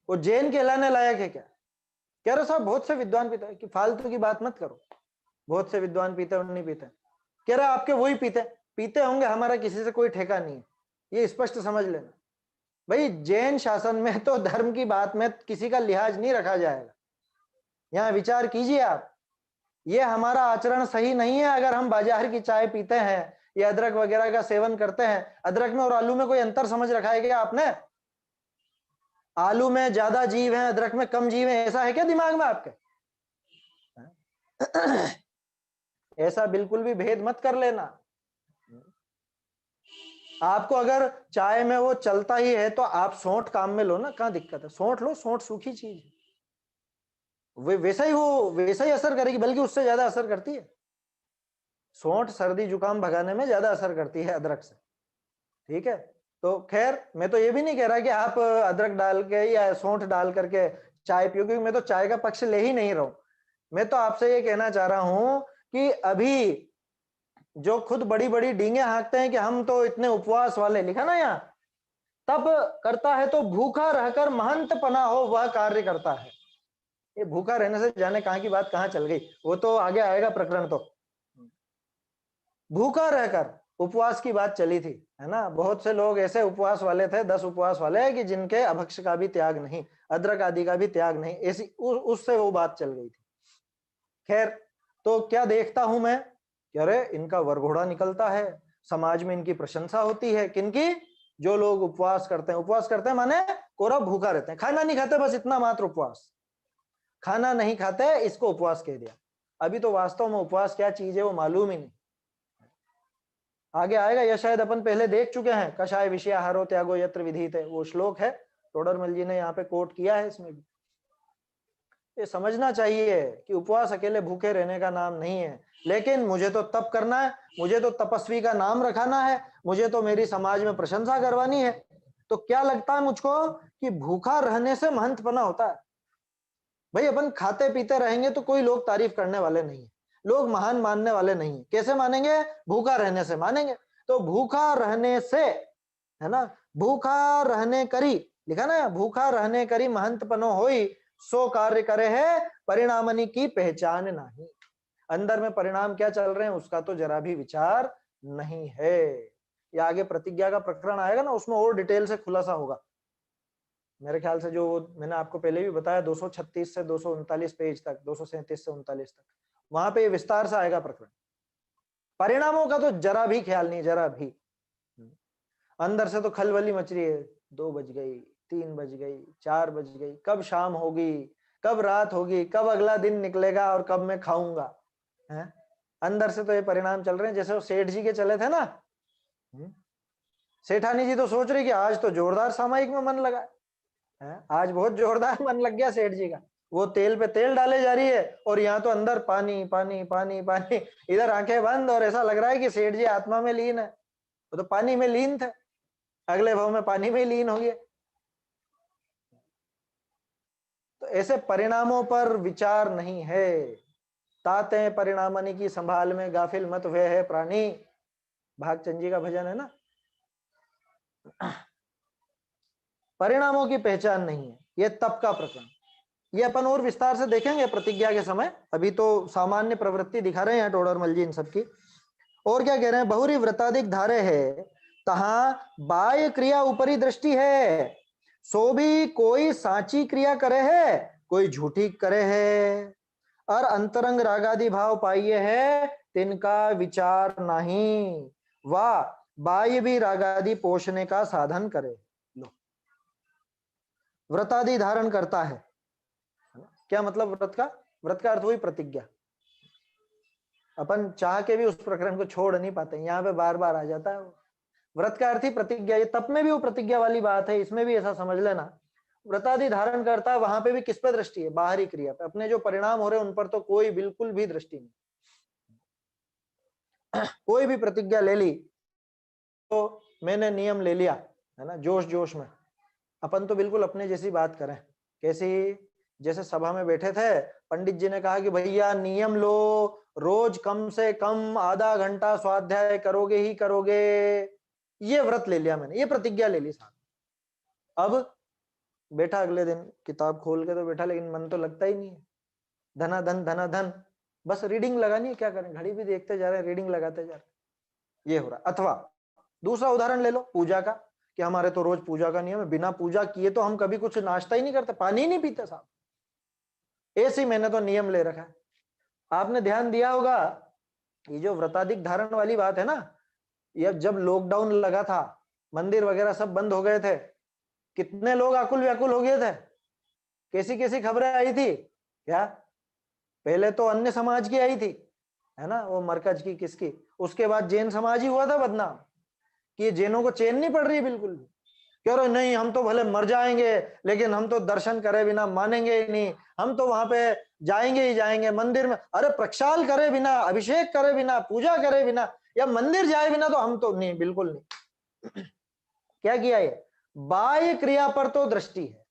Speaker 1: वो जैन कहलाने लायक है क्या? कह रहे साहब बहुत से विद्वान पीते हैं, कि फालतू की बात मत करो, बहुत से विद्वान पीते और नहीं पीते। कह रहा आपके वही पीते पीते होंगे, हमारा किसी से कोई ठेका नहीं है, ये स्पष्ट समझ लेना। भाई जैन शासन में तो धर्म की बात में किसी का लिहाज नहीं रखा जाएगा। यहाँ विचार कीजिए आप, ये हमारा आचरण सही नहीं है अगर हम बाजार की चाय पीते हैं या अदरक वगैरह का सेवन करते हैं। अदरक में और आलू में कोई अंतर समझ रखा है क्या आपने? आलू में ज्यादा जीव है, अदरक में कम जीव है, ऐसा है क्या दिमाग में आपके? ऐसा बिल्कुल भी भेद मत कर लेना। आपको अगर चाय में वो चलता ही है तो आप सौंठ काम में लो ना, कहाँ दिक्कत है? सौंठ लो, सौंठ सूखी चीज है, वैसा ही वो वैसा ही असर करेगी, बल्कि उससे ज्यादा असर करती है। सौंठ सर्दी जुकाम भगाने में ज्यादा असर करती है अदरक से। ठीक है, तो खैर मैं तो ये भी नहीं कह रहा कि आप अदरक डाल के या सौंठ डाल करके चाय पियो, क्योंकि मैं तो चाय का पक्ष ले ही नहीं रहा हूं। मैं तो आपसे ये कहना चाह रहा हूं कि अभी जो खुद बड़ी बड़ी डींगे हाँकते हैं कि हम तो इतने उपवास वाले, लिखा ना यहाँ, तब करता है तो भूखा रहकर महंत पना हो वह कार्य करता है। ये भूखा रहने से जाने कहाँ की बात कहाँ चल गई, वो तो आगे आएगा प्रकरण। तो भूखा रहकर उपवास की बात चली थी, है ना। बहुत से लोग ऐसे उपवास वाले थे, 10 उपवास वाले, कि जिनके अभक्ष का भी त्याग नहीं, अदरक आदि का भी त्याग नहीं, ऐसी उससे वो बात चल गई थी। खैर, तो क्या देखता हूं मैं कि अरे इनका वरघोड़ा निकलता है, समाज में इनकी प्रशंसा होती है। किनकी? जो लोग उपवास करते हैं। उपवास करते हैं माने कोरा भूखा रहते हैं, खाना नहीं खाते, बस इतना मात्र उपवास। खाना नहीं खाते, इसको उपवास कह दिया। अभी तो वास्तव में उपवास क्या चीज है वो मालूम ही नहीं। आगे आएगा, यह शायद अपन पहले देख चुके हैं। कषाय विषयाहारो त्यागो यत्र विधीयते, वो श्लोक है, टोडरमल जी ने यहाँ पे कोट किया है इसमें भी। ये समझना चाहिए कि उपवास अकेले भूखे रहने का नाम नहीं है। लेकिन मुझे तो तप करना है, मुझे तो तपस्वी का नाम रखाना है, मुझे तो मेरी समाज में प्रशंसा करवानी है। तो क्या लगता है मुझको कि भूखा रहने से महंतपना होता है? भाई अपन खाते पीते रहेंगे तो कोई लोग तारीफ करने वाले नहीं है, लोग महान मानने वाले नहीं है। कैसे मानेंगे? भूखा रहने से मानेंगे। तो भूखा रहने से, है ना, भूखा रहने करी, लिखा ना, भूखा रहने करी महंतपनो होई, सो कार्य करे है परिणामनी की पहचान नहीं। अंदर में परिणाम क्या चल रहे हैं उसका तो जरा भी विचार नहीं है। ये आगे प्रतिज्ञा का प्रकरण आएगा ना, उसमें और डिटेल से खुलासा होगा। मेरे ख्याल से जो मैंने आपको पहले भी बताया, 236 से 239 पेज तक, 237 से 39 तक, वहां पे विस्तार से आएगा प्रकरण। परिणामों का तो जरा भी ख्याल नहीं, जरा भी। अंदर से तो खलबली मच रही है, 2 बज गई, 3 बज गई, 4 बज गई, कब शाम होगी, कब रात होगी, कब अगला दिन निकलेगा और कब मैं खाऊंगा, है। अंदर से तो ये परिणाम चल रहे हैं। जैसे वो सेठ जी के चले थे ना, सेठानी जी तो सोच रही कि आज तो जोरदार सामायिक में मन लगा है, आज बहुत जोरदार मन लग गया सेठ जी का। वो तेल पे तेल डाले जा रही है और यहाँ तो अंदर पानी पानी पानी पानी, इधर आंखें बंद और ऐसा लग रहा है कि सेठ जी आत्मा में लीन है। वो तो पानी में लीन थे, अगले भाव में पानी में ही लीन हो गए। तो ऐसे परिणामों पर विचार नहीं है। ताते परिणामनि की संभाल में गाफिल मत हुए है प्राणी, भागचंद जी का भजन है ना। परिणामों की पहचान नहीं है, ये तप का प्रकरण। ये अपन और विस्तार से देखेंगे प्रतिज्ञा के समय, अभी तो सामान्य प्रवृत्ति दिखा रहे हैं टोडरमल जी इन सबकी। और क्या कह रहे हैं, बहुरी व्रताधिक धारे है तहा बाह्य क्रिया ऊपरी दृष्टि है, सो भी कोई साची क्रिया करे है, कोई झूठी करे है, और अंतरंग रागादि भाव पाइये है तिनका विचार नहीं, वाह बाह्य भी रागादि पोषणे का साधन करे। लो, व्रतादि धारण करता है, क्या मतलब व्रत का? व्रत का अर्थ हुई प्रतिज्ञा। अपन चाह के भी उस प्रकरण को छोड़ नहीं पाते, यहाँ पे बार बार आ जाता है। व्रत का अर्थ ही प्रतिज्ञा, ये तप में भी वो प्रतिज्ञा वाली बात है, इसमें भी ऐसा समझ लेना। व्रतादि धारण करता है, वहां पे भी किस पे दृष्टि है? बाहरी क्रिया पे, अपने जो परिणाम हो रहे हैं उन पर तो कोई बिल्कुल भी दृष्टि नहीं। कोई भी प्रतिज्ञा ले ली तो मैंने नियम ले लिया है ना, जोश जोश में, अपन तो बिल्कुल अपने जैसी बात करें। कैसी? जैसे सभा में बैठे थे, पंडित जी ने कहा कि भैया नियम लो, रोज कम से कम आधा घंटा स्वाध्याय करोगे ही करोगे। ये व्रत ले लिया मैंने, ये प्रतिज्ञा ले ली साहब। अब बैठा, अगले दिन किताब खोल के तो बैठा, लेकिन मन तो लगता ही नहीं है। धनाधन धनाधन, बस रीडिंग लगानी है, क्या करें, घड़ी भी देखते जा रहे हैं, रीडिंग लगाते जा रहे हैं, ये हो रहा। अथवा दूसरा उदाहरण ले लो पूजा का, कि हमारे तो रोज पूजा का नियम है, बिना पूजा किए तो हम कभी कुछ नाश्ता ही नहीं करते, पानी ही नहीं पीते साहब। ऐसे मैंने तो नियम ले रखा है। आपने ध्यान दिया होगा, ये जो व्रताधिक धारण वाली बात है ना, ये जब लॉकडाउन लगा था, मंदिर वगैरह सब बंद हो गए थे, कितने लोग आकुल व्याकुल हो गए थे। कैसी कैसी खबरें आई थी क्या? पहले तो अन्य समाज की आई थी, है ना, वो मरकज की किसकी, उसके बाद जैन समाज ही हुआ था बदनाम, कि जैनों को चैन नहीं पड़ रही बिल्कुल भी। कह रहे नहीं, हम तो भले मर जाएंगे लेकिन हम तो दर्शन करे बिना मानेंगे ही नहीं, हम तो वहां पे जाएंगे ही जाएंगे मंदिर में। अरे प्रक्षाल करे बिना, अभिषेक करे बिना, पूजा करे बिना, या मंदिर जाए बिना तो हम तो नहीं, बिल्कुल नहीं। क्या किया ये? बाह्य क्रिया पर तो दृष्टि है।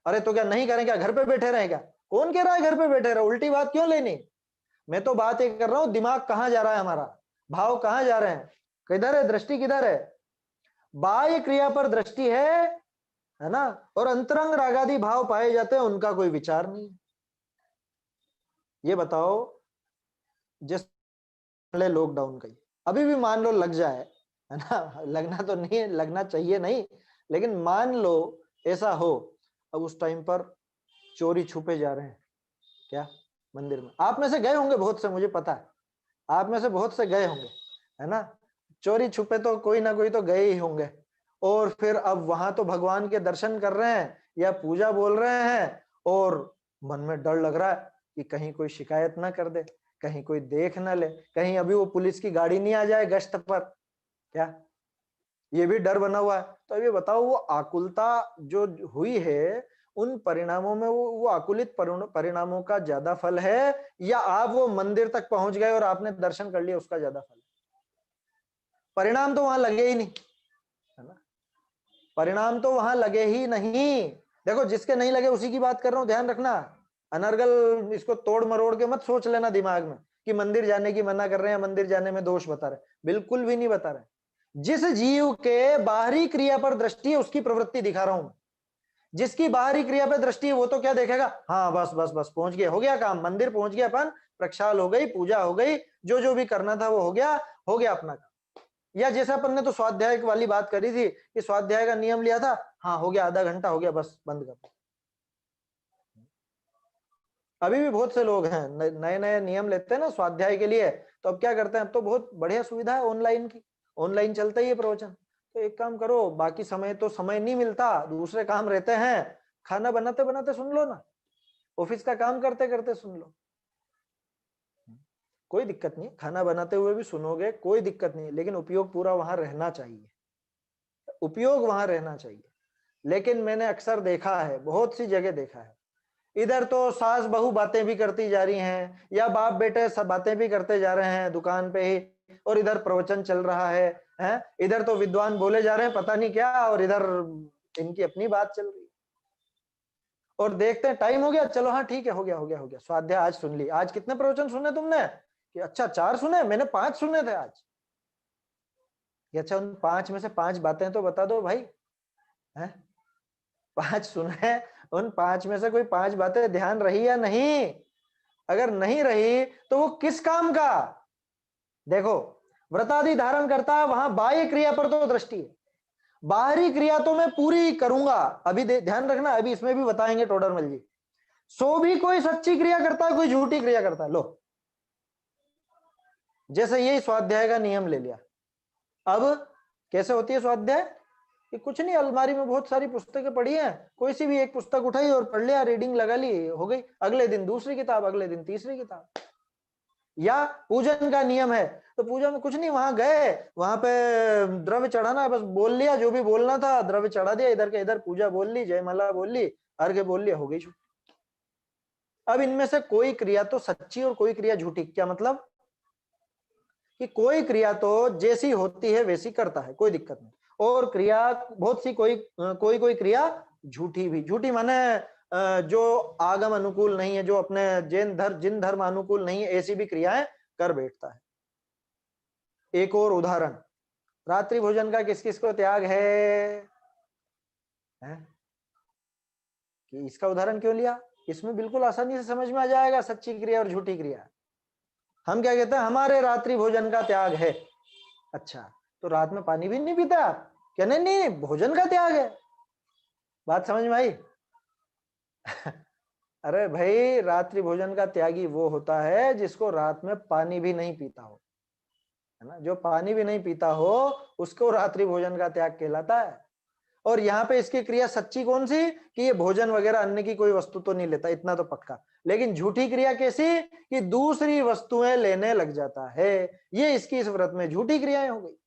Speaker 1: अरे तो क्या नहीं करें, क्या घर पे बैठे रहे क्या? कौन कह रहा है घर पे बैठे रहे? उल्टी बात क्यों लेनी? मैं तो बात ये कर रहा हूं, दिमाग कहां जा रहा है हमारा, भाव कहां जा रहे हैं, किधर है दृष्टि, किधर है? बाह्य क्रिया पर दृष्टि है ना, और अंतरंग रागादि भाव पाए जाते हैं, उनका कोई विचार नहीं। ये बताओ, जिस लॉकडाउन का अभी भी मान लो लग जाए, है ना, लगना तो नहीं है, लगना चाहिए नहीं, लेकिन मान लो ऐसा हो, अब उस टाइम पर चोरी छुपे जा रहे हैं क्या मंदिर में? आप में से गए होंगे बहुत से, मुझे पता है आप में से बहुत से गए होंगे, है ना, चोरी छुपे तो कोई ना कोई तो गए ही होंगे। और फिर अब वहां तो भगवान के दर्शन कर रहे हैं या पूजा बोल रहे हैं, और मन में डर लग रहा है कि कहीं कोई शिकायत ना कर दे, कहीं कोई देख ना ले, कहीं अभी वो पुलिस की गाड़ी नहीं आ जाए गश्त पर, क्या ये भी डर बना हुआ है। तो अभी बताओ, वो आकुलता जो हुई है, उन परिणामों में वो आकुलित परिणामों का ज्यादा फल है, या आप वो मंदिर तक पहुंच गए और आपने दर्शन कर लिया उसका ज्यादा फल है? परिणाम तो वहां लगे ही नहीं, है ना, परिणाम तो वहां लगे ही नहीं। देखो, जिसके नहीं लगे उसी की बात कर रहा हूं, ध्यान रखना। अनर्गल इसको तोड़ मरोड़ के मत सोच लेना दिमाग में कि मंदिर जाने की मना कर रहे हैं, मंदिर जाने में दोष बता रहे, बिल्कुल भी नहीं बता रहे। जिस जीव के बाहरी क्रिया पर दृष्टि है उसकी प्रवृत्ति दिखा रहा हूं। जिसकी बाहरी क्रिया पर दृष्टि है वो तो क्या देखेगा, हाँ बस बस बस पहुंच गया, हो गया काम, मंदिर पहुंच गया, अपन प्रक्षाल हो गई, पूजा हो गई, जो जो भी करना था वो हो गया अपना काम। या जैसे अपन ने तो स्वाध्याय वाली बात करी थी कि स्वाध्याय का नियम लिया था, हाँ हो गया, आधा घंटा हो गया, बस बंद कर। अभी भी बहुत से लोग हैं नए नए नियम लेते हैं ना स्वाध्याय के लिए, तो अब क्या करते हैं, अब तो बहुत बढ़िया सुविधा है ऑनलाइन की, ऑनलाइन चलता ही है प्रवचन। तो एक काम करो, बाकी समय तो समय नहीं मिलता, दूसरे काम रहते हैं, खाना बनाते बनाते सुन लो ना, ऑफिस का काम करते करते सुन लो, कोई दिक्कत नहीं, खाना बनाते हुए भी सुनोगे कोई दिक्कत नहीं, लेकिन उपयोग पूरा वहां रहना चाहिए, उपयोग वहां रहना चाहिए। लेकिन मैंने अक्सर देखा है, बहुत सी जगह देखा है, इधर तो सास बहू बातें भी करती जा रही हैं, या बाप बेटे सब बातें भी करते जा रहे हैं दुकान पे ही, और इधर प्रवचन चल रहा है, हैं? इधर तो विद्वान बोले जा रहे हैं पता नहीं क्या, और इधर इनकी अपनी बात चल रही है। और देखते हैं टाइम हो गया, चलो हाँ ठीक है, हो गया हो गया हो गया, स्वाध्याय आज सुन ली। आज कितने प्रवचन सुने तुमने? कि अच्छा 4 सुने, मैंने 5 सुने थे आज। कि अच्छा उन 5 में से 5 बातें तो बता दो भाई, हैं? 5 सुने, उन 5 में से कोई 5 बातें ध्यान रही या नहीं? अगर नहीं रही तो वो किस काम का? देखो, व्रतादि धारण करता है, वहां बाह्य क्रिया पर तो दृष्टि है, बाहरी क्रिया तो मैं पूरी करूंगा। अभी ध्यान रखना, अभी इसमें भी बताएंगे टोडरमल जी। सो भी कोई सच्ची क्रिया करता है, कोई झूठी क्रिया करता है। लो, जैसे यही स्वाध्याय का नियम ले लिया। अब कैसे होती है स्वाध्याय? कि कुछ नहीं, अलमारी में बहुत सारी पुस्तकें पड़ी हैं, कोई सी भी एक पुस्तक उठाई और पढ़ लिया, रीडिंग लगा ली, हो गई। अगले दिन दूसरी किताब, अगले दिन तीसरी किताब। या पूजन का नियम है तो पूजा में कुछ नहीं, वहां गए, वहां पे द्रव्य चढ़ाना है, बस बोल लिया जो भी बोलना था, द्रव्य चढ़ा दिया, इधर के इधर पूजा बोल ली, जयमाला बोल ली, अर्घ्य बोल लिया, हो गई छुट्टी। अब इनमें से कोई क्रिया तो सच्ची और कोई क्रिया झूठी। क्या मतलब? कि कोई क्रिया तो जैसी होती है वैसी करता है, कोई दिक्कत नहीं, और क्रिया बहुत सी कोई कोई क्रिया झूठी भी। झूठी माने जो आगम अनुकूल नहीं है, जो अपने जिन धर्म अनुकूल नहीं है, ऐसी भी क्रियाएं कर बैठता है। एक और उदाहरण, रात्रि भोजन का किस किस को त्याग है? कि इसका उदाहरण क्यों लिया? इसमें बिल्कुल आसानी से समझ में आ जाएगा सच्ची क्रिया और झूठी क्रिया। हम क्या कहते हैं? हमारे रात्रि भोजन का त्याग है। अच्छा, तो रात में पानी भी नहीं पीता आप? क्या? नहीं नहीं, भोजन का त्याग है। बात समझ में आई? अरे भाई, रात्रि भोजन का त्यागी वो होता है जिसको रात में पानी भी नहीं पीता हो, है ना? जो पानी भी नहीं पीता हो उसको रात्रि भोजन का त्याग कहलाता है। और यहाँ पे इसकी क्रिया सच्ची कौन सी? कि ये भोजन वगैरह अन्य की कोई वस्तु तो नहीं लेता, इतना तो पक्का। लेकिन झूठी क्रिया कैसी? कि दूसरी वस्तुएं लेने लग जाता है। ये इसकी इस व्रत में झूठी क्रियाएं हो गई।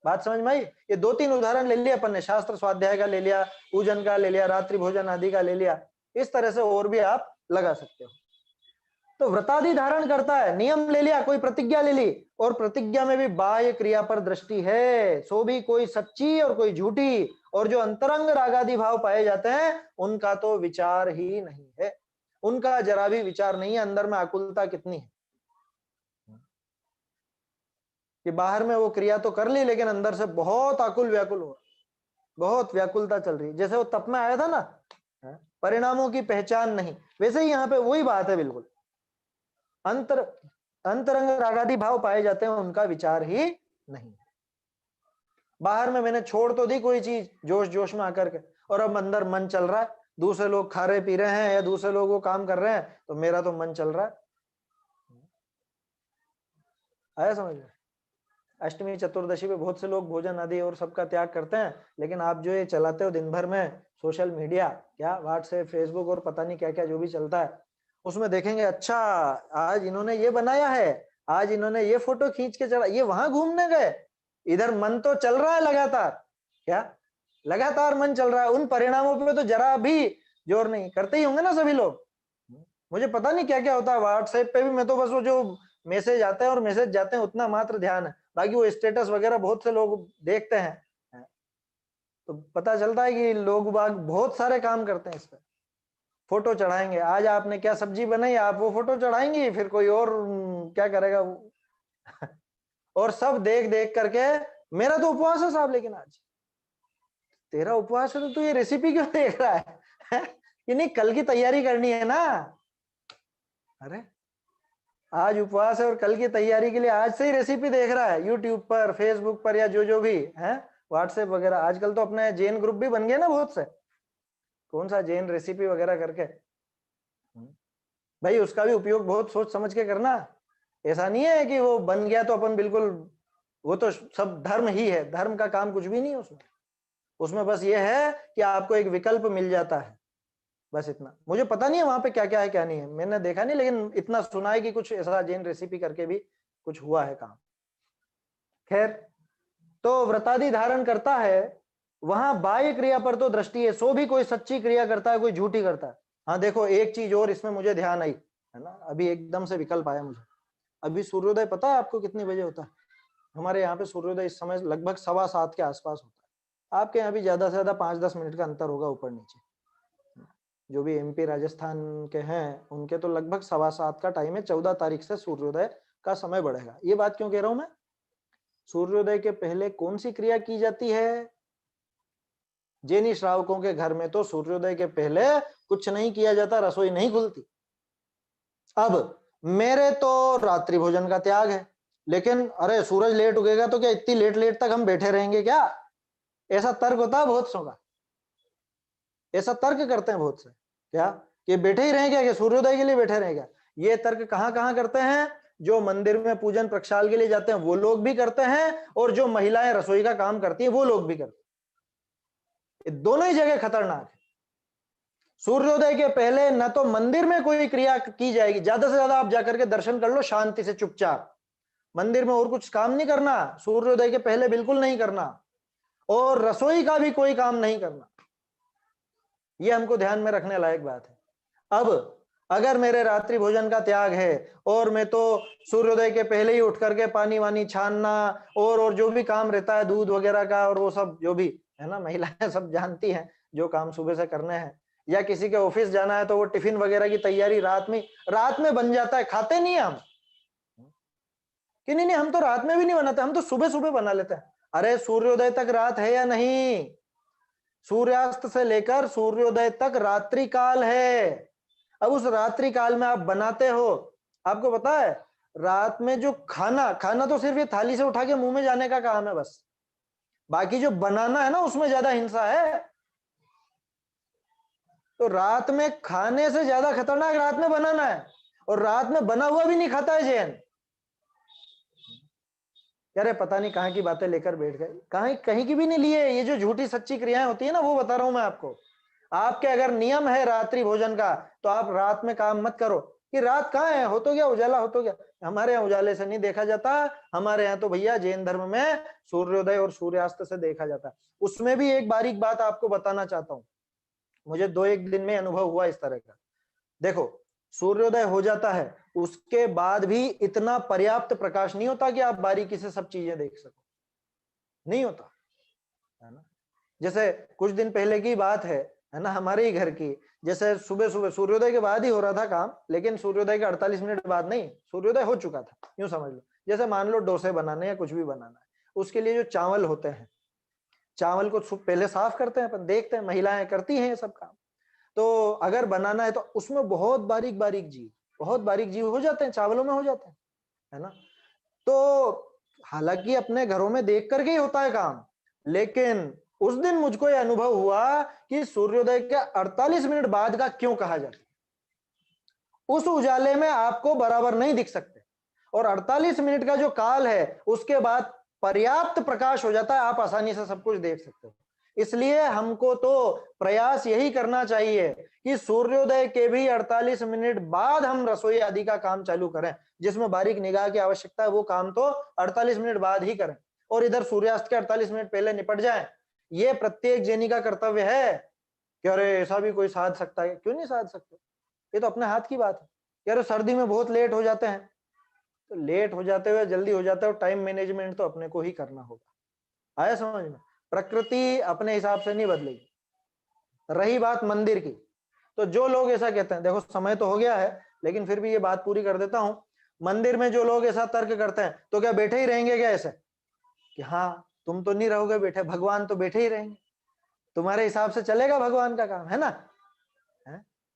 Speaker 1: बात समझ में आई? ये 2-3 उदाहरण ले लिया अपन ने, शास्त्र स्वाध्याय का ले लिया, पूजन का ले लिया, रात्रि भोजन आदि का ले लिया। इस तरह से और भी आप लगा सकते हो। तो व्रतादि धारण करता है, नियम ले लिया, कोई प्रतिज्ञा ले ली, और प्रतिज्ञा में भी बाह्य क्रिया पर दृष्टि है, सो भी कोई सच्ची और कोई झूठी। और जो अंतरंग रागादि भाव पाए जाते हैं उनका तो विचार ही नहीं है, उनका जरा भी विचार नहीं है। अंदर में आकुलता कितनी है कि बाहर में वो क्रिया तो कर ली लेकिन अंदर से बहुत आकुल व्याकुल हो, बहुत व्याकुलता चल रही है। जैसे वो तप में आया था ना, परिणामों की पहचान नहीं, वैसे ही यहाँ पे वही बात है बिल्कुल। अंतरंग रागादि भाव पाए जाते हैं, उनका विचार ही नहीं। बाहर में मैंने छोड़ तो दी कोई चीज जोश जोश में आकर के, और अब अंदर मन चल रहा है, दूसरे लोग खा रहे पी रहे हैं या दूसरे लोग वो काम कर रहे हैं तो मेरा तो मन चल रहा है। आया समझ में? अष्टमी चतुर्दशी पे बहुत से लोग भोजन आदि और सबका त्याग करते हैं, लेकिन आप जो ये चलाते हो दिन भर में सोशल मीडिया, क्या व्हाट्सएप फेसबुक और पता नहीं क्या क्या जो भी चलता है, उसमें देखेंगे अच्छा आज इन्होंने ये बनाया है, आज इन्होंने ये फोटो खींच के चला, ये वहां घूमने गए, इधर मन तो चल रहा है लगातार, क्या लगातार मन चल रहा है, उन परिणामों पे तो जरा भी जोर नहीं। करते ही होंगे ना सभी लोग, मुझे पता नहीं क्या क्या होता है व्हाट्सएप पे भी, मैं तो बस वो जो मैसेज आते हैं और मैसेज जाते हैं उतना मात्र ध्यान है, बाकी वो स्टेटस वगैरह बहुत से लोग देखते हैं तो पता चलता है कि लोग बाग बहुत सारे काम करते हैं इस पर। फोटो चढ़ाएंगे, आज आपने क्या सब्जी बनाई, आप वो फोटो चढ़ाएंगी, फिर कोई और क्या करेगा वो और सब देख देख करके मेरा तो उपवास है साहब, लेकिन आज तेरा उपवास है तो तू ये रेसिपी क्यों देख रहा है? कि नहीं कल की तैयारी करनी है ना। अरे आज उपवास है और कल की तैयारी के लिए आज से ही रेसिपी देख रहा है यूट्यूब पर, फेसबुक पर, या जो जो भी है, व्हाट्सएप वगैरह। आजकल तो अपने जैन ग्रुप भी बन गए ना बहुत से, कौन सा जैन रेसिपी वगैरह करके, भाई उसका भी उपयोग बहुत सोच समझ के करना। ऐसा नहीं है कि वो बन गया तो अपन बिल्कुल, वो तो सब धर्म ही है, धर्म का काम कुछ भी नहीं है उसमें। उसमें बस ये है कि आपको एक विकल्प मिल जाता है, बस इतना। मुझे पता नहीं है वहां पे क्या क्या है क्या नहीं है, मैंने देखा नहीं, लेकिन इतना सुना है कि कुछ ऐसा जैन रेसिपी करके भी कुछ हुआ है काम। खैर, तो व्रतादि धारण करता है, वहां बाह्य क्रिया पर तो दृष्टि है, सो भी कोई सच्ची क्रिया करता है कोई झूठी करता है। हाँ देखो, एक चीज और इसमें मुझे ध्यान आई है ना, अभी एकदम से विकल्प आया मुझे। अभी सूर्योदय पता है आपको कितनी बजे होता है? हमारे यहाँ पे सूर्योदय इस समय लगभग 7:15 के आसपास होता है। आपके यहाँ भी ज्यादा से ज्यादा 5-10 मिनट का अंतर होगा ऊपर नीचे। जो भी एमपी राजस्थान के हैं उनके तो लगभग 7:15 का टाइम है। 14 तारीख से सूर्योदय का समय बढ़ेगा। ये बात क्यों कह रहा हूं मैं? सूर्योदय के पहले कौन सी क्रिया की जाती है? जैनी श्रावकों के घर में तो सूर्योदय के पहले कुछ नहीं किया जाता, रसोई नहीं खुलती। अब मेरे तो रात्रि भोजन का त्याग है, लेकिन अरे सूरज लेट उगेगा तो क्या इतनी लेट लेट तक हम बैठे रहेंगे क्या? ऐसा तर्क होता है बहुत सौ का। ऐसा तर्क करते हैं बहुत से, क्या कि बैठे ही रहेंगे क्या, सूर्योदय के लिए बैठे रहेंगे? ये तर्क कहां कहां करते हैं? जो मंदिर में पूजन प्रक्षाल के लिए जाते हैं वो लोग भी करते हैं, और जो महिलाएं रसोई का काम करती हैं वो लोग भी करते हैं। ये दोनों ही जगह खतरनाक है। सूर्योदय के पहले न तो मंदिर में कोई क्रिया की जाएगी, ज्यादा से ज्यादा आप जाकर के दर्शन कर लो शांति से चुपचाप, मंदिर में और कुछ काम नहीं करना, सूर्योदय के पहले बिल्कुल नहीं करना, और रसोई का भी कोई काम नहीं करना। ये हमको ध्यान में रखने लायक बात है। अब अगर मेरे रात्रि भोजन का त्याग है और मैं तो सूर्योदय के पहले ही उठ करके पानी वानी छानना और जो भी काम रहता है दूध वगैरह का और वो सब जो भी है ना, महिलाएं सब जानती हैं जो काम सुबह से करने हैं, या किसी के ऑफिस जाना है तो वो टिफिन वगैरह की तैयारी रात में बन जाता है। खाते नहीं हम कि नहीं हम तो रात में भी नहीं बनाते, हम तो सुबह सुबह बना लेते हैं। अरे सूर्योदय तक रात है या नहीं? सूर्यास्त से लेकर सूर्योदय तक रात्रि काल है। अब उस रात्रि काल में आप बनाते हो, आपको पता है रात में जो खाना तो सिर्फ ये थाली से उठा के मुंह में जाने का काम है बस, बाकी जो बनाना है ना उसमें ज्यादा हिंसा है। तो रात में खाने से ज्यादा खतरनाक रात में बनाना है, और रात में बना हुआ भी नहीं खाता है जैन। यार पता नहीं कहाँ की बातें लेकर बैठ गए, कहीं की भी नहीं लिए। ये जो झूठी सच्ची क्रियाएं होती है ना वो बता रहा हूं मैं आपको। आपके अगर नियम है रात्रि भोजन का तो आप रात में काम मत करो कि रात कहाँ है, हो तो गया उजाला, हो तो गया। हमारे यहाँ उजाले से नहीं देखा जाता, हमारे यहाँ तो भैया जैन धर्म में सूर्योदय और सूर्यास्त से देखा जाता है। उसमें भी एक बारीक बात आपको बताना चाहता हूँ, मुझे 2-1 दिन में अनुभव हुआ इस तरह का। देखो सूर्योदय हो जाता है, उसके बाद भी इतना पर्याप्त प्रकाश नहीं होता कि आप बारीकी से सब चीजें देख सको, नहीं होता है ना। जैसे कुछ दिन पहले की बात है ना, हमारे ही घर की, जैसे सुबह सुबह सूर्योदय के बाद ही हो रहा था काम, लेकिन सूर्योदय के 48 मिनट बाद नहीं, सूर्योदय हो चुका था, यूं समझ लो। जैसे मान लो डोसे बनाने या कुछ भी बनाना है, उसके लिए जो चावल होते हैं, चावल को पहले साफ करते हैं, अपन देखते हैं महिलाएं करती हैं ये सब काम। तो अगर बनाना है तो उसमें बहुत बारीक बारीक जीव हो जाते हैं, चावलों में हो जाते हैं, है ना। तो हालांकि अपने घरों में देख करके ही होता है काम, लेकिन उस दिन मुझको यह अनुभव हुआ कि सूर्योदय के 48 मिनट बाद का क्यों कहा जाता है। उस उजाले में आपको बराबर नहीं दिख सकते, और 48 मिनट का जो काल है उसके बाद पर्याप्त प्रकाश हो जाता है, आप आसानी से सब कुछ देख सकते हो। इसलिए हमको तो प्रयास यही करना चाहिए कि सूर्योदय के भी 48 मिनट बाद हम रसोई आदि का काम चालू करें, जिसमें बारीक निगाह की आवश्यकता है वो काम तो 48 मिनट बाद ही करें, और इधर सूर्यास्त के 48 मिनट पहले निपट जाए। ये प्रत्येक जैनी का कर्तव्य है कि अरे ऐसा भी कोई साध सकता है, क्यों नहीं साध सकते, ये तो अपने हाथ की बात है। यार सर्दी में बहुत लेट हो जाते हैं, तो लेट हो जाते हुए जल्दी हो जाता है, टाइम मैनेजमेंट तो अपने को ही करना होगा। आया समझ में? प्रकृति अपने हिसाब से नहीं बदलेगी। रही बात मंदिर की, तो जो लोग ऐसा कहते हैं, देखो समय तो हो गया है लेकिन फिर भी ये बात पूरी कर देता हूं। मंदिर में जो लोग ऐसा तर्क करते हैं तो क्या बैठे ही रहेंगे क्या ऐसे कि हाँ तुम तो नहीं रहोगे बैठे, भगवान तो बैठे ही रहेंगे, तुम्हारे हिसाब से चलेगा भगवान का काम, है ना।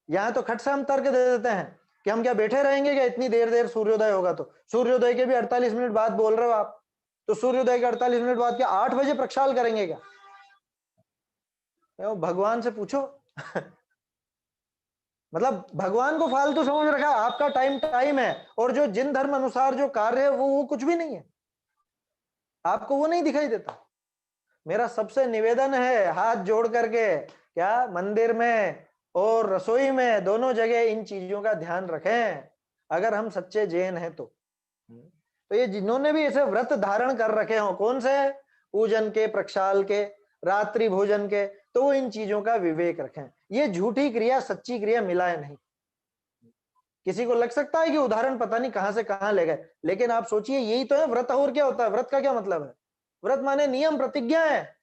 Speaker 1: यहाँ तो खट से हम तर्क दे देते हैं कि हम क्या बैठे रहेंगे क्या, इतनी देर देर सूर्योदय होगा, तो सूर्योदय के भी 48 मिनट बाद बोल रहे हो आप, तो सूर्योदय के 48 मिनट बाद क्या 8 बजे प्रक्षाल करेंगे क्या? भगवान से पूछो मतलब भगवान को फालतू समझ रखा, आपका टाइम टाइम है, और जो जिन धर्म अनुसार जो कार्य है वो कुछ भी नहीं है, आपको वो नहीं दिखाई देता। मेरा सबसे निवेदन है हाथ जोड़ करके, क्या मंदिर में और रसोई में दोनों जगह इन चीजों का ध्यान रखें, अगर हम सच्चे जैन हैं तो ये जिन्होंने भी ऐसे व्रत धारण कर रखे हो, कौन से, पूजन के, प्रक्षाल के, रात्रि भोजन के, तो वो इन चीजों का विवेक रखें। ये झूठी क्रिया सच्ची क्रिया मिलाए नहीं, किसी को लग सकता है कि उदाहरण पता नहीं कहां से कहां ले गए, लेकिन आप सोचिए यही तो है व्रत। और क्या होता है व्रत का क्या मतलब है? व्रत माने नियम प्रतिज्ञा है।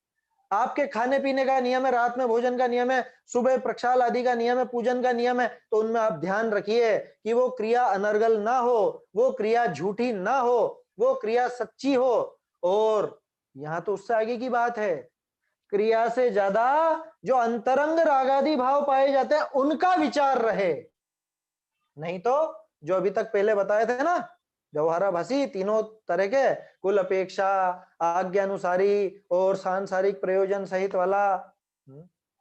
Speaker 1: आपके खाने पीने का नियम है, रात में भोजन का नियम है, सुबह प्रक्षाल आदि का नियम है, पूजन का नियम है, तो उनमें आप ध्यान रखिए कि वो क्रिया अनर्गल ना हो, वो क्रिया झूठी ना हो, वो क्रिया सच्ची हो। और यहां तो उससे आगे की बात है, क्रिया से ज्यादा जो अंतरंग रागादि भाव पाए जाते हैं उनका विचार रहे। नहीं तो जो अभी तक पहले बताए थे ना, व्यवहाराभासी तीनों तरह के, कुल अपेक्षा, आज्ञानुसारी और सांसारिक प्रयोजन सहित वाला,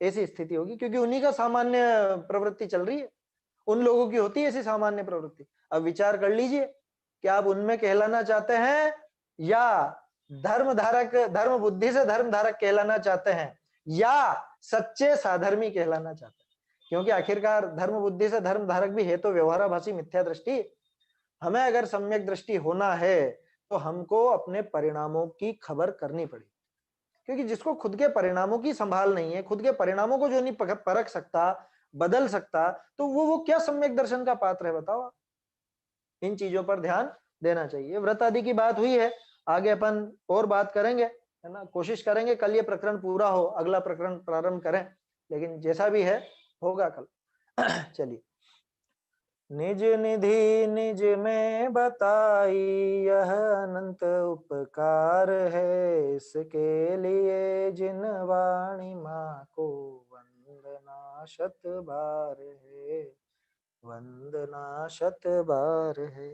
Speaker 1: ऐसी स्थिति होगी, क्योंकि उन्हीं का सामान्य प्रवृत्ति चल रही है, उन लोगों की होती है ऐसी सामान्य प्रवृत्ति। अब विचार कर लीजिए कि आप उनमें कहलाना चाहते हैं या धर्म धारक, धर्म बुद्धि से धर्म धारक कहलाना चाहते हैं, या सच्चे साधर्मी कहलाना चाहते हैं। क्योंकि आखिरकार धर्म बुद्धि से धर्म धारक भी है तो व्यवहाराभासी मिथ्या दृष्टि। हमें अगर सम्यक दृष्टि होना है तो हमको अपने परिणामों की खबर करनी पड़ेगी, क्योंकि जिसको खुद के परिणामों की संभाल नहीं है, खुद के परिणामों को जो नहीं परख सकता, बदल सकता, तो वो क्या सम्यक दर्शन का पात्र है बताओ। इन चीजों पर ध्यान देना चाहिए। व्रत आदि की बात हुई है, आगे अपन और बात करेंगे, है ना। कोशिश करेंगे कल ये प्रकरण पूरा हो, अगला प्रकरण प्रारंभ करें, लेकिन जैसा भी है होगा कल। चलिए। निज निधि निज में बताई, यह अनंत उपकार है, इसके लिए जिन वाणी माँ को वंदना शत बार है, वंदना शत बार है।